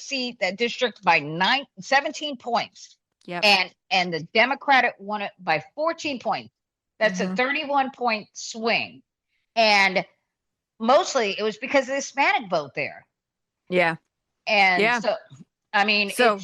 district by 17 points. Yeah, and the Democratic won it by 14 points. That's a 31-point swing. And mostly it was because of the Hispanic vote there. Yeah. And so, I mean, go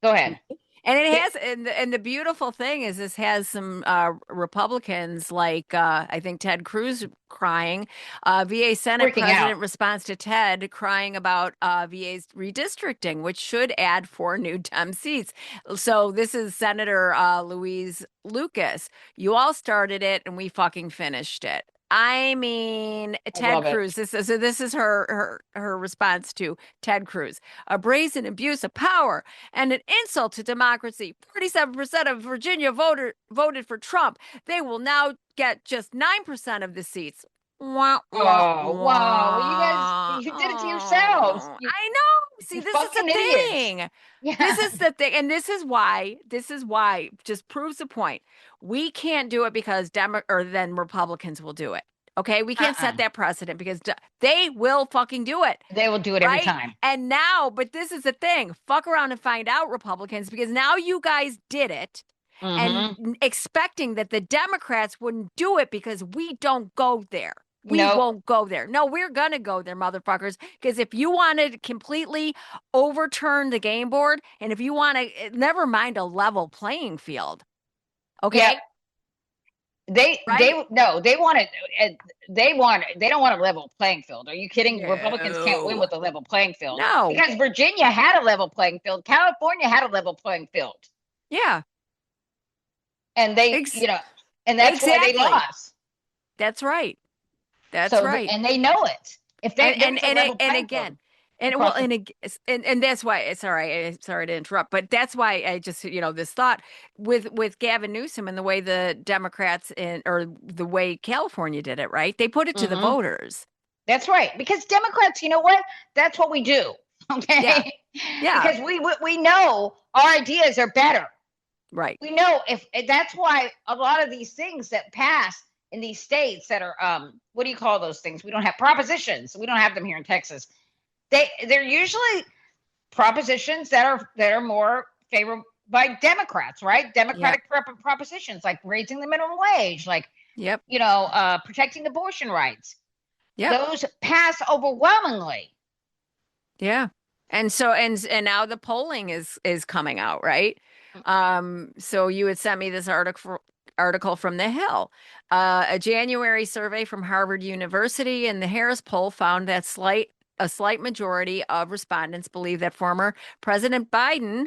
ahead. And it has, and the beautiful thing is this has some Republicans like I think Ted Cruz crying. VA Senate Freaking President out. responds to Ted crying about VA's redistricting, which should add 4 new Dem seats. So this is Senator Louise Lucas. You all started it and we fucking finished it. I mean, Ted Cruz. This is her response to Ted Cruz. A brazen abuse of power and an insult to democracy. 47% of Virginia voted for Trump. They will now get just 9% of the seats. Wow! Wow! You did it to yourselves. I know. See, this is the thing. Yeah. This is the thing, and this is why. Just proves the point. We can't do it because then Republicans will do it. Okay, we can't set that precedent because they will fucking do it. They will do it every time. And now, but this is the thing. Fuck around and find out, Republicans, because now you guys did it. And expecting that the Democrats wouldn't do it because we don't go there. We won't go there. No, we're going to go there, motherfuckers. Because if you want to completely overturn the game board, and if you want to, never mind a level playing field. Okay. Yeah. They don't want a level playing field. Are you kidding? No. Republicans can't win with a level playing field. No. Because Virginia had a level playing field. California had a level playing field. Yeah. And they, and that's why they lost. That's right. That's right. And they know it. If they and that's why. Sorry to interrupt, but that's why I just this thought with Gavin Newsom and the way the Democrats or the way California did it, right? They put it to the voters. That's right, because Democrats, you know what? That's what we do. Okay. Yeah. Because we know our ideas are better. Right. We know if that's why a lot of these things that pass in these states that are what do you call those things? We don't have propositions. We don't have them here in Texas. They're usually propositions that are more favored by Democrats, right? Democratic propositions like raising the minimum wage, like protecting abortion rights. Yeah, those pass overwhelmingly. Yeah, and so and now the polling is coming out, right? So you had sent me this article from The Hill. A January survey from Harvard University and the Harris poll found that slight a slight majority of respondents believe that former President Biden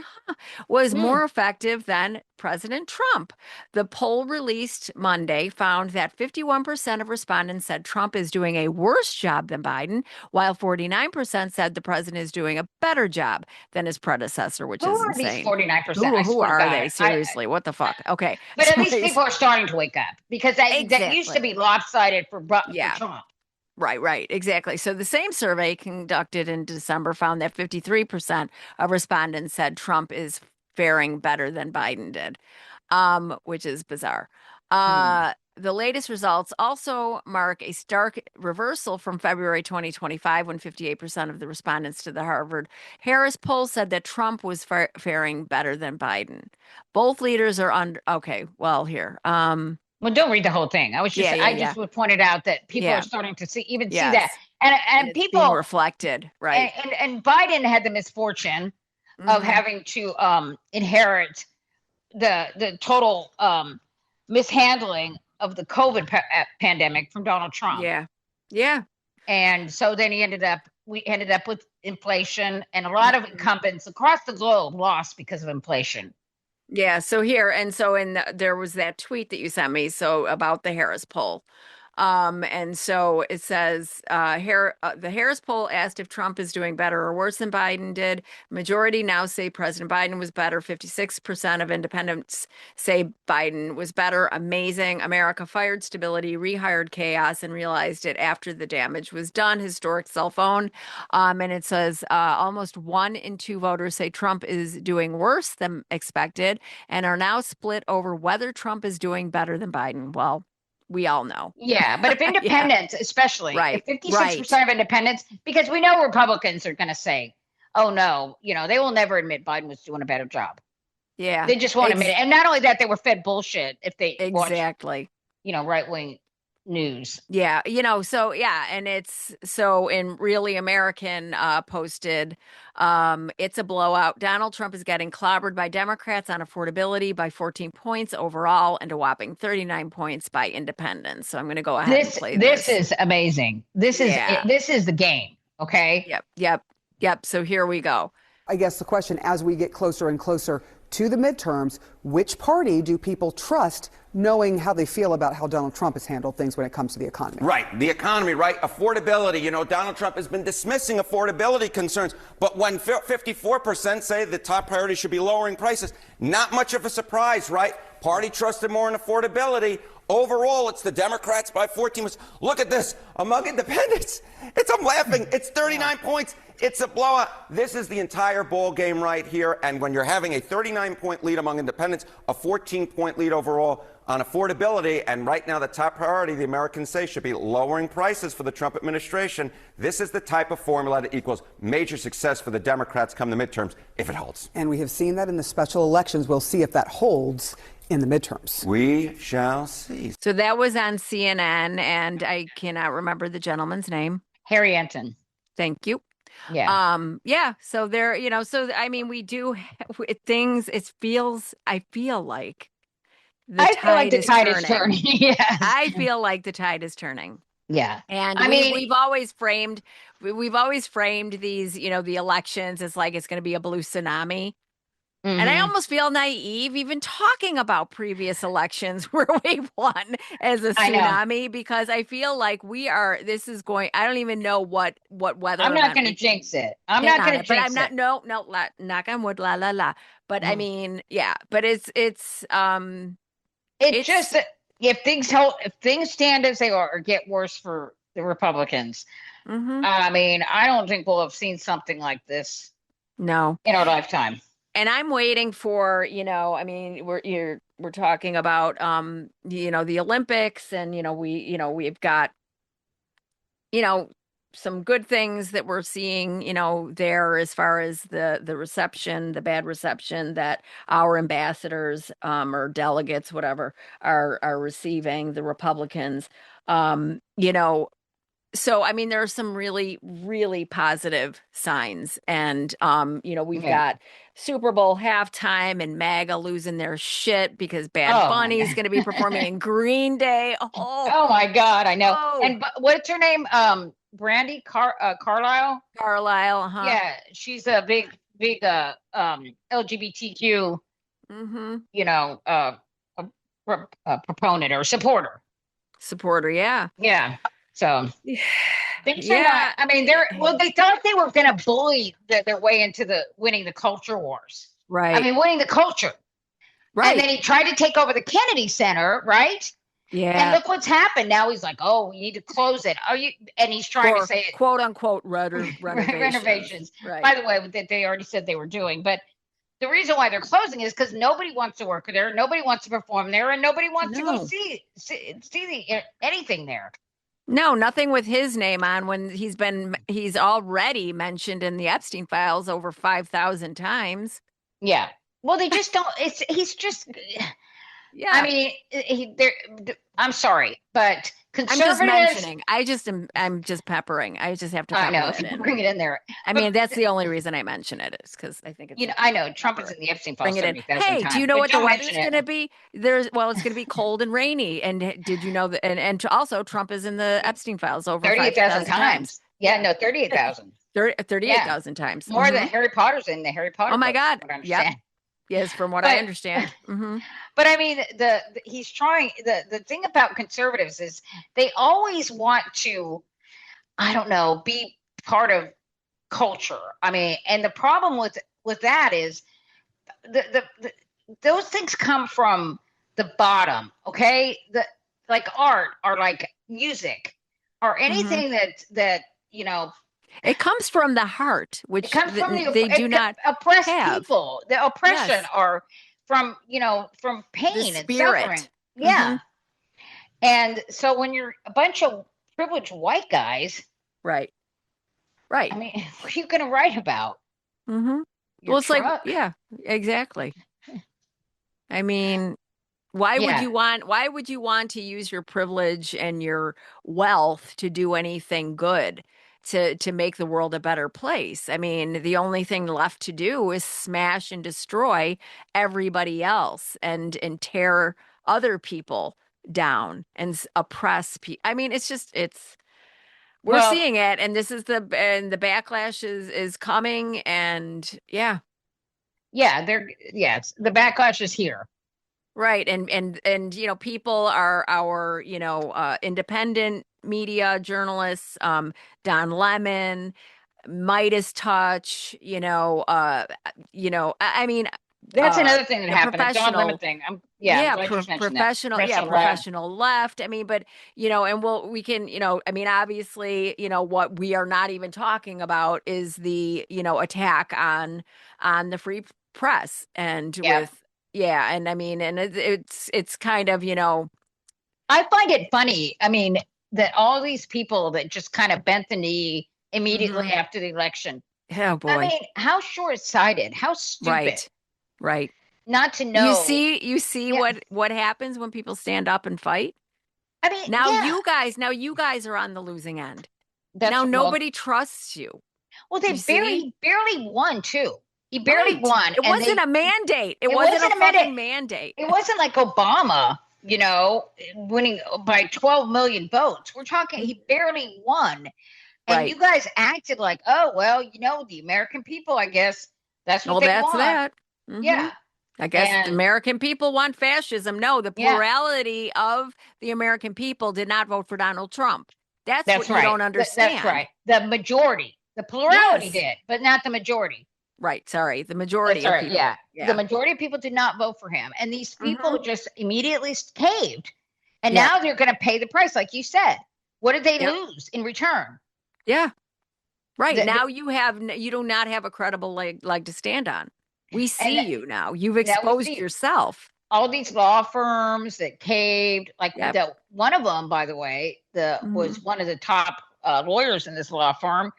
was more effective than President Trump. The poll released Monday found that 51% of respondents said Trump is doing a worse job than Biden, while 49% said the president is doing a better job than his predecessor, which Who is are these insane. 49%? I Who swear to are God. they? Seriously, what the fuck? Okay. But at So least people are starting to wake up, because that used to Exactly. be lopsided for Yeah. Trump. Right, exactly. So the same survey conducted in December found that 53% of respondents said Trump is faring better than Biden did, which is bizarre. The latest results also mark a stark reversal from February 2025, when 58% of the respondents to the Harvard Harris poll said that Trump was faring better than Biden. Both leaders are under. Okay, well, here. Well, don't read the whole thing. I just would pointed out that people are starting to see that, Yes. and It's being people reflected, right? and Biden had the misfortune of having to inherit the total mishandling of the COVID pandemic from Donald Trump. Yeah. And so then we ended up with inflation, and a lot of incumbents across the globe lost because of inflation. Yeah. So there was that tweet that you sent me. So about the Harris poll. And so it says, the Harris poll asked if Trump is doing better or worse than Biden did. Majority now say President Biden was better. 56% of independents say Biden was better. Amazing. America fired stability, rehired chaos, and realized it after the damage was done. Historic cell phone. And it says, almost 1 in 2 voters say Trump is doing worse than expected, and are now split over whether Trump is doing better than Biden. Well, we all know. Yeah, but if independents, especially, if 56% of independents, because we know Republicans are going to say, oh, no, they will never admit Biden was doing a better job. Yeah. They just won't admit it. And not only that, they were fed bullshit if they watch, right-wing news. Yeah. And it's so in Really American posted, it's a blowout. Donald Trump is getting clobbered by Democrats on affordability by 14 points overall, and a whopping 39 points by independents. So I'm going to go ahead and play this. This is amazing. This is the game. Okay. Yep. So here we go. I guess the question, as we get closer and closer to the midterms, which party do people trust, knowing how they feel about how Donald Trump has handled things when it comes to the economy? Right. The economy, right? Affordability. Donald Trump has been dismissing affordability concerns. But when 54% say the top priority should be lowering prices, not much of a surprise, right? Party trusted more in affordability. Overall, it's the Democrats by 14. Look at this. Among independents, I'm laughing. It's 39 points. It's a blowout. This is the entire ball game right here. And when you're having a 39-point lead among independents, a 14-point lead overall on affordability, and right now the top priority, the Americans say, should be lowering prices for the Trump administration. This is the type of formula that equals major success for the Democrats come the midterms, if it holds. And we have seen that in the special elections. We'll see if that holds in the midterms. We shall see. So that was on CNN, and I cannot remember the gentleman's name. Harry Enton. Thank you. Yeah. So there, we do things. I feel like the tide is turning. Yes. I feel like the tide is turning. Yeah. And we've always framed these, the elections as like it's going to be a blue tsunami. And I almost feel naive even talking about previous elections where we won as a tsunami, because I feel like I don't even know what weather. I'm not going to jinx it. I'm not going to jinx it. But I'm not, no, knock on wood, la, la, la. But I mean, yeah, but it's just, if things stand as they are or get worse for the Republicans, I don't think we'll have seen something like this. No. In our lifetime. And I'm waiting for, we're talking about, the Olympics, and, we've got, some good things that we're seeing, there as far as the reception, the bad reception that our ambassadors, or delegates, whatever, are receiving, the Republicans, So, I mean, there are some really, really positive signs. And, we've Yeah. got Super Bowl halftime and MAGA losing their shit because Bad Oh, my Bunny's going to be performing in Green Day. Oh, Oh my God, I know. oh, And what's her name? Brandy Carlisle. Carlisle, huh? Yeah, she's a big LGBTQ, Mm-hmm. proponent or supporter. Supporter, yeah. Yeah. So things are not. Yeah. I mean, they thought they were going to bully their way into the winning the culture wars. Right. I mean, winning the culture. Right. And then he tried to take over the Kennedy Center, right? Yeah. And look what's happened. Now he's like, "Oh, we need to close it." And he's trying to say it, quote unquote renovations. renovations. Right. By the way, that they already said they were doing, but the reason why they're closing is because nobody wants to work there, nobody wants to perform there, and nobody wants to go see anything there. No, nothing with his name on when he's already mentioned in the Epstein files over 5,000 times. Yeah. Well, they just don't. He's just. Yeah. I mean, I'm sorry, but conservatives. I'm just mentioning. I'm just peppering. I just have to. I know. Bring it in there. I mean, that's the only reason I mention it is because I think it's. I know Trump is in the Epstein files. Bring it in. Hey, do you know what the weather's going to be? It's going to be cold and rainy. And did you know that? And also, Trump is in the Epstein files over 38,000 times. Yeah, no, 38,000. 38,000 times. More than Harry Potter's in the Harry Potter. Oh my God! Yeah. Yes, from what I understand. Mm-hmm. But I mean, he's trying. The thing about conservatives is they always want to, I don't know, be part of culture. I mean, and the problem with that is those things come from the bottom. Okay, like art or like music or anything that It comes from the heart, which they do not oppress have. people. The oppression are from pain and suffering. Yeah. Mm-hmm. And so when you're a bunch of privileged white guys, right. I mean, what are you going to write about? Mm-hmm. Well, it's truck? Like, yeah, exactly. I mean, why would you want to use your privilege and your wealth to do anything good? To make the world a better place. I mean, the only thing left to do is smash and destroy everybody else and tear other people down and oppress people. I mean, we're seeing it, and the backlash is coming, and yeah, the backlash is here. Right. And people are our, independent media journalists, Don Lemon, Midas Touch, I mean, that's another thing that happened. The Don Lemon thing. Professional left. I mean, but, and we can, I mean, obviously, what we are not even talking about is the, attack on the free press and and I mean, and it's kind of, I find it funny. I mean, that all these people that just kind of bent the knee immediately after the election. Oh boy. I mean, how short-sighted, how stupid. Right. Not to know. You see what happens when people stand up and fight? I mean, you guys are on the losing end. Nobody trusts you. Well, they barely won too. He barely won. It wasn't a mandate. It wasn't a fucking mandate. It wasn't like Obama, winning by 12 million votes. We're talking, he barely won. And you guys acted like, oh, well, the American people, I guess that's what they want. That. Mm-hmm. Yeah. I guess the American people want fascism. No, the plurality of the American people did not vote for Donald Trump. That's what you don't understand. That's right. The majority, the plurality did, but not the majority. Right. Sorry. The majority of people. Yeah. The majority of people did not vote for him. And these people just immediately caved. And now they're going to pay the price. Like you said, what did they lose in return? Yeah. Right. Now you do not have a credible leg to stand on. We see you now. You've exposed yourself. All these law firms that caved, like one of them, by the way, was one of the top lawyers in this law firm.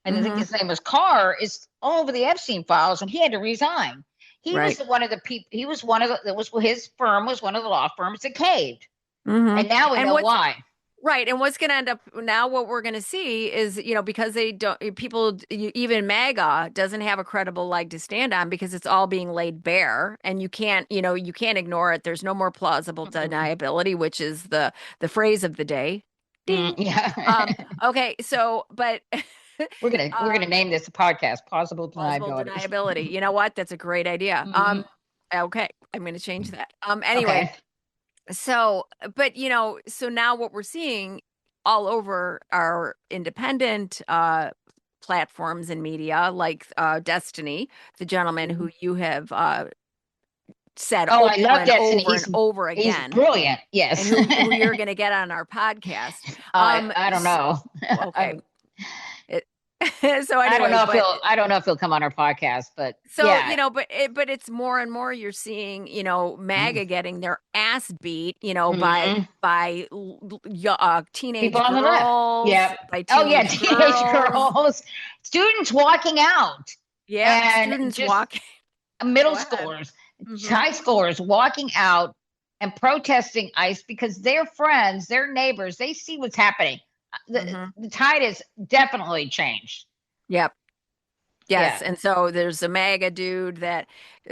And I think his name was Carr, is all over the Epstein files, and he had to resign. He was one of the people. He was his firm was one of the law firms that caved, and now we know why. Right. And what's going to end up now, what we're going to see is, because they don't, people, even MAGA doesn't have a credible leg to stand on because it's all being laid bare and you can't ignore it. There's no more plausible deniability, which is the phrase of the day. Ding. Yeah. Okay. So, but we're gonna name this podcast Plausible Deniability. Deniability. You know what? That's a great idea. Okay. I'm going to change that. Anyway. Okay. So, but so now what we're seeing all over our independent platforms and media, like Destiny, the gentleman who you have said over I love and Destiny. over and over again. He's brilliant. Yes. And who you're going to get on our podcast. I don't know. Okay. So anyway, I don't know if he'll come on our podcast, but so yeah. but it's more and more you're seeing MAGA getting their ass beat by teenage people on girls, the left. by teenage girls, students walking out, and students walking, middle schoolers, high schoolers walking out and protesting ICE because their friends, their neighbors, they see what's happening. The tide has definitely changed. Yep. Yes. Yeah. And so there's a MAGA dude that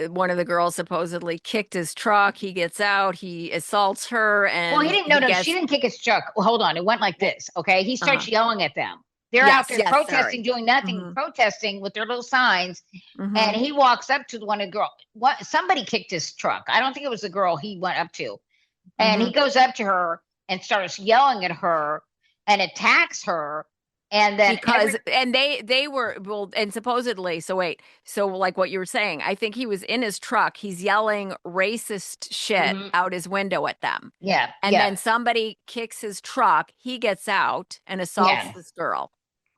one of the girls supposedly kicked his truck. He gets out, he assaults her, and he didn't. No, she didn't kick his truck. Well, hold on. It went like this. Okay. He starts yelling at them. They're out there protesting, doing nothing, protesting with their little signs. And he walks up to one of the girls. Somebody kicked his truck. I don't think it was the girl he went up to. And he goes up to her and starts yelling at her and attacks her. And then they were, well, and supposedly, so like what you were saying, I think he was in his truck, he's yelling racist shit out his window at them. Yeah. And then somebody kicks his truck, he gets out and assaults this girl.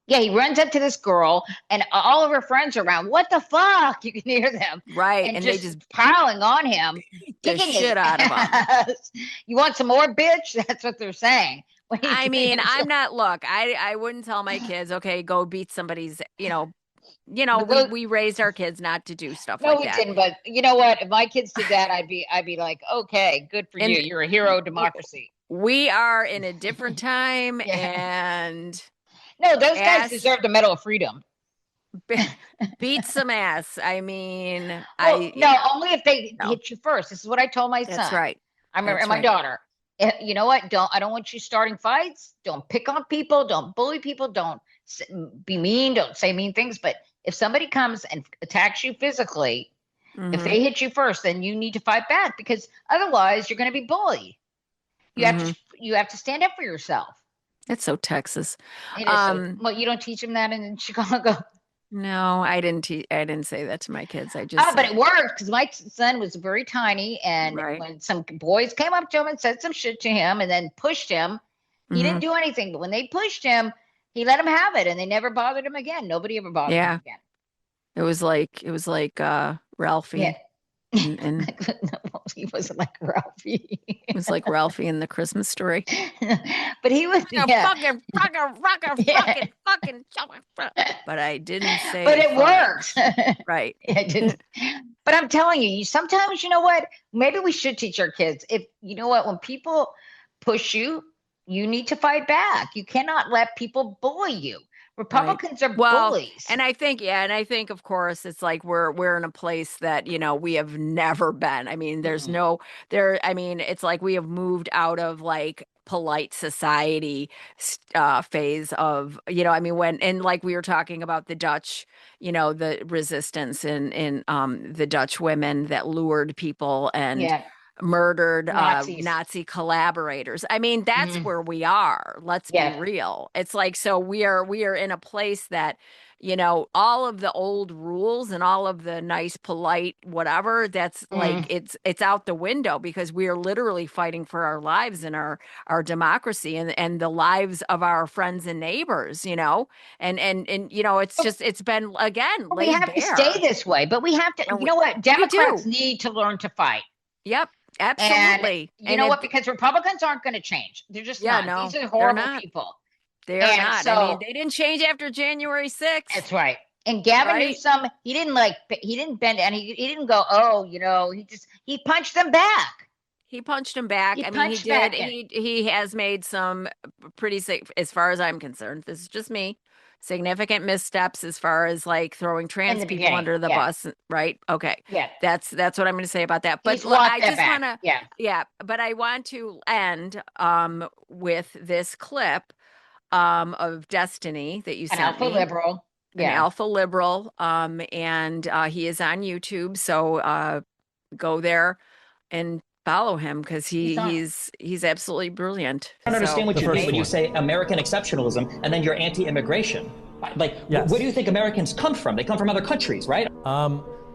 Yeah, he runs up to this girl and all of her friends are around. What the fuck? You can hear them. Right. And they just piling on him. Kicking shit out of him. You want some more, bitch? That's what they're saying. I mean, I'm not, look, I wouldn't tell my kids, okay, go beat somebody's, we raised our kids not to do stuff like that. No, we didn't, but you know what? If my kids did that, I'd be like, okay, good for you. You're a hero of democracy. We are in a different time and... No, those guys deserve the Medal of Freedom. Beat some ass. I mean, only if they hit you first. This is what I told my son. That's right. I remember, and my daughter. You know what? I don't want you starting fights. Don't pick on people. Don't bully people. Don't be mean. Don't say mean things. But if somebody comes and attacks you physically, if they hit you first, then you need to fight back because otherwise you're going to be bullied. You have to stand up for yourself. It's so Texas. It is well, you don't teach them that in Chicago. No, I didn't say that to my kids. I just but it worked because my son was very tiny, and when some boys came up to him and said some shit to him, and then pushed him, he didn't do anything. But when they pushed him, he let them have it, and they never bothered him again. Nobody ever bothered him again. It was like Ralphie. Yeah. And he wasn't like Ralphie. It was like Ralphie in the Christmas Story. But he was fucking. But I didn't say. But it worked, right? It didn't. But I'm telling you, sometimes you know what? Maybe we should teach our kids. If you know what, when people push you, you need to fight back. You cannot let people bully you. Republicans are bullies. And I think, of course, it's like we're in a place that, we have never been. I mean, it's like we have moved out of like polite society phase of, and like we were talking about the Dutch, the resistance in the Dutch women that lured people and murdered Nazi collaborators. I mean, that's where we are. Let's be real. It's like, so we are in a place that, all of the old rules and all of the nice, polite, whatever, that's like, it's out the window because we are literally fighting for our lives and our democracy and the lives of our friends and neighbors, and it's been, again, we have to stay this way, but we have to, you know what? Democrats need to learn to fight. Yep. Absolutely. And you know what? Because Republicans aren't going to change. They're just not. No, these are horrible people. They are not. So, I mean, they didn't change after January 6th. That's right. And Gavin Newsom, he didn't bend, and he didn't go, he punched them back. He punched him back. He I mean, he punched did. back. He has made some pretty, as far as I'm concerned, this is just me, significant missteps as far as like throwing trans the people beginning, under the yeah. bus, right? Okay. Yeah. That's what I'm going to say about that. But He's walked I that just back. want to, Yeah. yeah, but I want to end with this clip of Destiny that you An sent alpha me. liberal. An alpha liberal, and he is on YouTube, so go there and follow him because he's absolutely brilliant. I don't understand what you mean when you say American exceptionalism and then you're anti-immigration. Like, Yes. where do you think Americans come from? They come from other countries, right?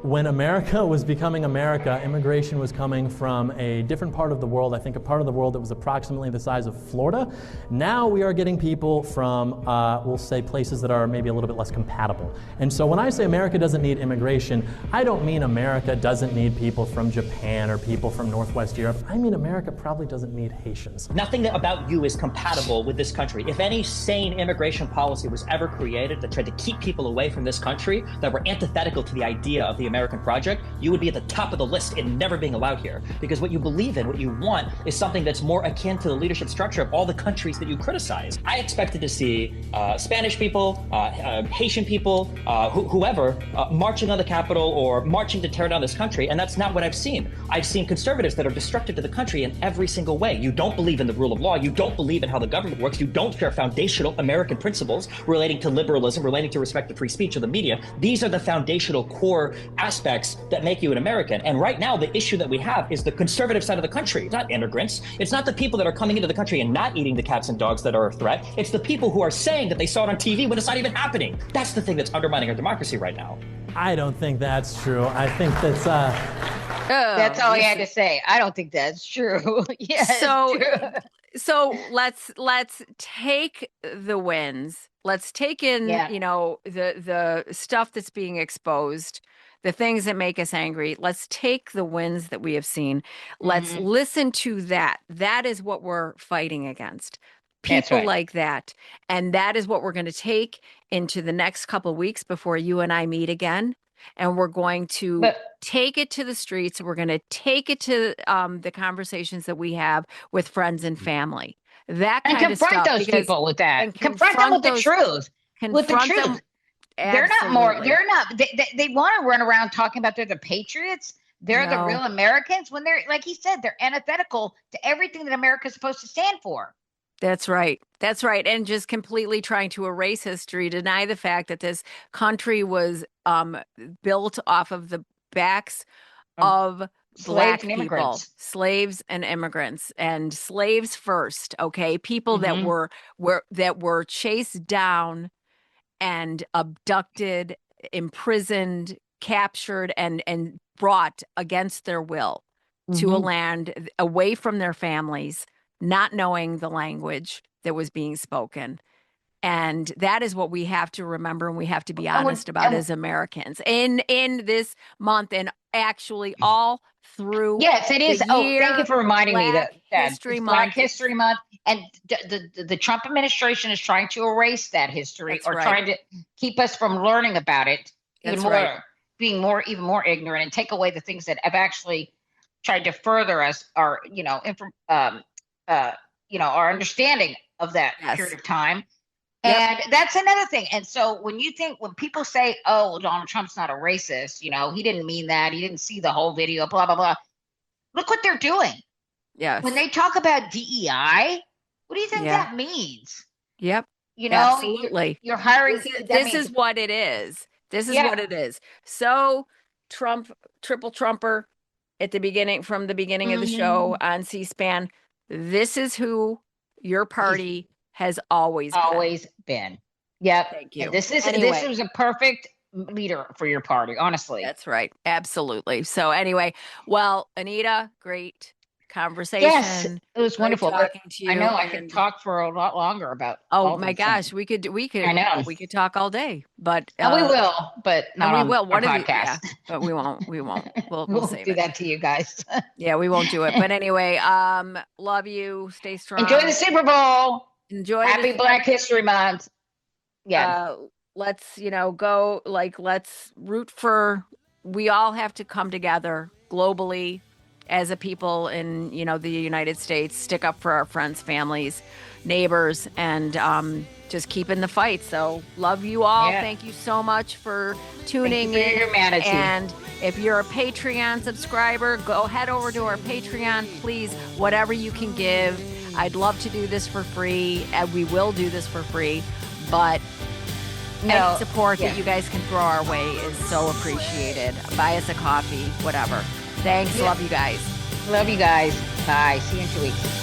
When America was becoming America, immigration was coming from a different part of the world, I think a part of the world that was approximately the size of Florida. Now we are getting people from, we'll say, places that are maybe a little bit less compatible. And so when I say America doesn't need immigration, I don't mean America doesn't need people from Japan or people from Northwest Europe. I mean America probably doesn't need Haitians. Nothing about you is compatible with this country. If any sane immigration policy was ever created that tried to keep people away from this country that were antithetical to the idea of the American project, you would be at the top of the list in never being allowed here. Because what you believe in, what you want, is something that's more akin to the leadership structure of all the countries that you criticize. I expected to see Spanish people, Haitian people, whoever, marching on the Capitol or marching to tear down this country, and that's not what I've seen. I've seen conservatives that are destructive to the country in every single way. You don't believe in the rule of law. You don't believe in how the government works. You don't share foundational American principles relating to liberalism, relating to respect to free speech or the media. These are the foundational core aspects that make you an American. And right now, the issue that we have is the conservative side of the country. It's not immigrants. It's not the people that are coming into the country and not eating the cats and dogs that are a threat. It's the people who are saying that they saw it on TV when it's not even happening. That's the thing that's undermining our democracy right now. I don't think that's true. I think that's That's all he had to say. I don't think that's true. Yes. So let's take the wins. Let's take in, the stuff that's being exposed, the things that make us angry. Let's take the wins that we have seen. Let's listen to that. That is what we're fighting against. People like that. And that is what we're going to take into the next couple of weeks before you and I meet again. And we're going to take it to the streets. We're going to take it to the conversations that we have with friends and family. That kind of stuff. And confront those people with that. And confront them with the truth. With the truth. They're not more. They're not. They want to run around talking about they're the patriots. They're the real Americans when they're, like he said, they're antithetical to everything that America is supposed to stand for. That's right. That's right. And just completely trying to erase history, deny the fact that this country was built off of the backs of Black people, slaves and immigrants, and slaves first. Okay, people that were chased down and abducted, imprisoned, captured, and brought against their will to a land away from their families, not knowing the language that was being spoken. And that is what we have to remember, and we have to be honest about as Americans in this month, and actually all through. Yes, it is. Thank you for reminding me that History Month. Black History Month, and the Trump administration is trying to erase that history, trying to keep us from learning about it even more, being even more ignorant, and take away the things that have actually tried to further us, our our understanding of that period of time. And that's another thing. And so when people say, oh, Donald Trump's not a racist, he didn't mean that. He didn't see the whole video, blah, blah, blah. Look what they're doing. Yes. When they talk about DEI, what do you think that means? Yep. Absolutely. You're hiring. This is what it is. This is what it is. So Trump, triple Trumper from the beginning of the show on C-SPAN. This is who your party has always been. Yep. Thank you. And this was a perfect leader for your party, honestly. That's right. Absolutely. So anyway, well, Anita, great conversation. Yes, it was wonderful. Talking to you. I know I could talk for a lot longer about. Oh my gosh, we could. I know we could talk all day, but we will, but not on our podcast. But we won't. We'll save do it. that to you guys. Yeah, we won't do it. But anyway, love you. Stay strong. Enjoy the Super Bowl. Happy Black History Month. Yeah. Let's go. Let's root for. We all have to come together globally as a people in, the United States, stick up for our friends, families, neighbors, and just keep in the fight. So love you all. Yeah. Thank you so much for tuning Thank you for in. your humanity. And if you're a Patreon subscriber, go head over to our Patreon, please, whatever you can give. I'd love to do this for free, and we will do this for free, but any support that you guys can throw our way is so appreciated. Buy us a coffee, whatever. Thanks. Love you guys. Love you guys. Bye. See you in 2 weeks.